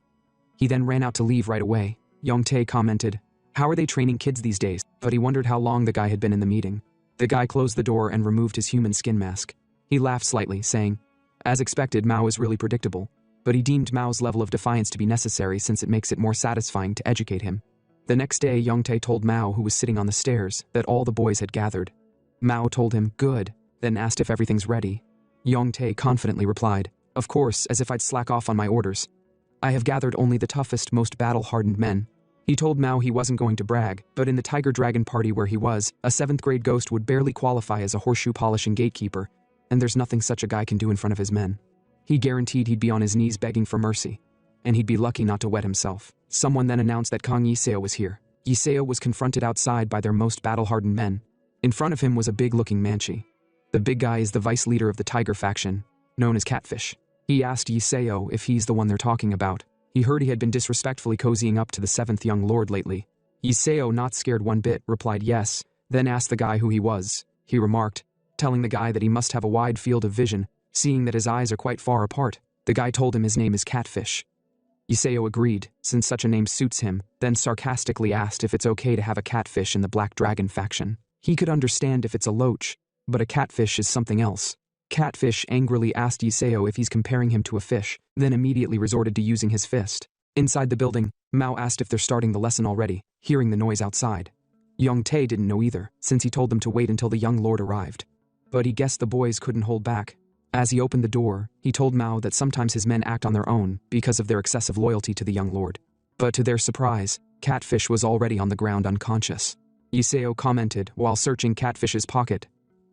He then ran out to leave right away. Yongtae commented, "How are they training kids these days?" But he wondered how long the guy had been in the meeting. The guy closed the door and removed his human skin mask. He laughed slightly, saying, "As expected, Mao is really predictable." But he deemed Mao's level of defiance to be necessary since it makes it more satisfying to educate him. The next day, Yongtae told Mao, who was sitting on the stairs, that all the boys had gathered. Mao told him, "Good," then asked if everything's ready. Yongtae confidently replied, "Of course," as if I'd slack off on my orders. "I have gathered only the toughest, most battle-hardened men." He told Mao he wasn't going to brag, but in the Tiger Dragon party where he was, a 7th grade ghost would barely qualify as a horseshoe-polishing gatekeeper, and there's nothing such a guy can do in front of his men. He guaranteed he'd be on his knees begging for mercy, and he'd be lucky not to wet himself. Someone then announced that Kang Yiseo was here. Yiseo was confronted outside by their most battle-hardened men. In front of him was a big-looking Manchi. The big guy is the vice leader of the Tiger faction, known as Catfish. He asked Yiseo if he's the one they're talking about. He heard he had been disrespectfully cozying up to the 7th young lord lately. Yiseo, not scared one bit, replied yes, then asked the guy who he was. He remarked, telling the guy that he must have a wide field of vision, seeing that his eyes are quite far apart. The guy told him his name is Catfish. Yiseo agreed, since such a name suits him, then sarcastically asked if it's okay to have a catfish in the Black Dragon faction. He could understand if it's a loach, but a catfish is something else. Catfish angrily asked Yiseo if he's comparing him to a fish, then immediately resorted to using his fist. Inside the building, Mao asked if they're starting the lesson already, hearing the noise outside. Yongtae didn't know either, since he told them to wait until the young lord arrived. But he guessed the boys couldn't hold back. As he opened the door, he told Mao that sometimes his men act on their own because of their excessive loyalty to the young lord. But to their surprise, Catfish was already on the ground unconscious. Yiseo commented while searching Catfish's pocket.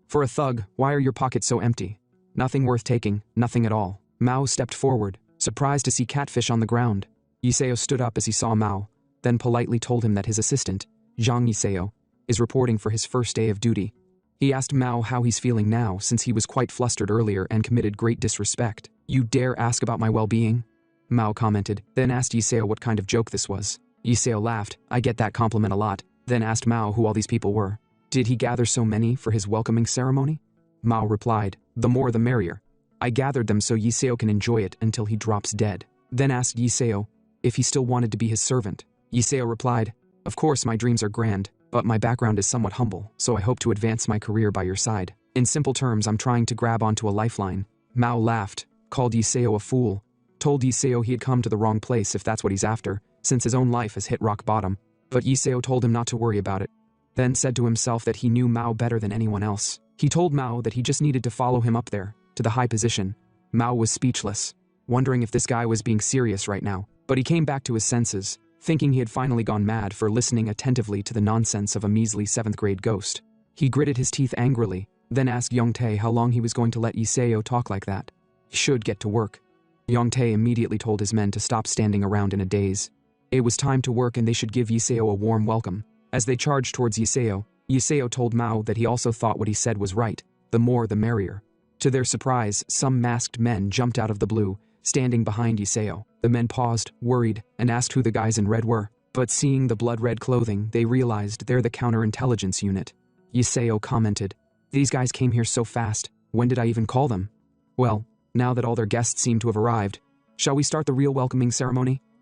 "For a thug, why are your pockets so empty? Nothing worth taking, nothing at all." Mao stepped forward, surprised to see Catfish on the ground. Yiseo stood up as he saw Mao, then politely told him that his assistant, Zhang Yiseo, is reporting for his first day of duty. He asked Mao how he's feeling now since he was quite flustered earlier and committed great disrespect. "You dare ask about my well-being?" Mao commented, then asked Yiseo what kind of joke this was. Yiseo laughed, "I get that compliment a lot," then asked Mao who all these people were. Did he gather so many for his welcoming ceremony? Mao replied, "The more the merrier. I gathered them so Yiseo can enjoy it until he drops dead." Then asked Yiseo if he still wanted to be his servant. Yiseo replied, "Of course my dreams are grand, but my background is somewhat humble, so I hope to advance my career by your side. In simple terms, I'm trying to grab onto a lifeline." Mao laughed, called Yiseo a fool, told Yiseo he had come to the wrong place if that's what he's after, since his own life has hit rock bottom, but Yiseo told him not to worry about it, then said to himself that he knew Mao better than anyone else. He told Mao that he just needed to follow him up there, to the high position. Mao was speechless, wondering if this guy was being serious right now, but he came back to his senses, thinking he had finally gone mad for listening attentively to the nonsense of a measly 7th grade ghost. He gritted his teeth angrily, then asked Yongtae how long he was going to let Yiseo talk like that. He should get to work. Yongtae immediately told his men to stop standing around in a daze. It was time to work and they should give Yiseo a warm welcome. As they charged towards Yiseo, Yiseo told Mao that he also thought what he said was right, the more the merrier. To their surprise, some masked men jumped out of the blue, standing behind Yiseo. The men paused, worried, and asked who the guys in red were, but seeing the blood-red clothing, they realized they're the counterintelligence unit. Yiseo commented, "These guys came here so fast, when did I even call them?" "Well, now that all their guests seem to have arrived, shall we start the real welcoming ceremony?"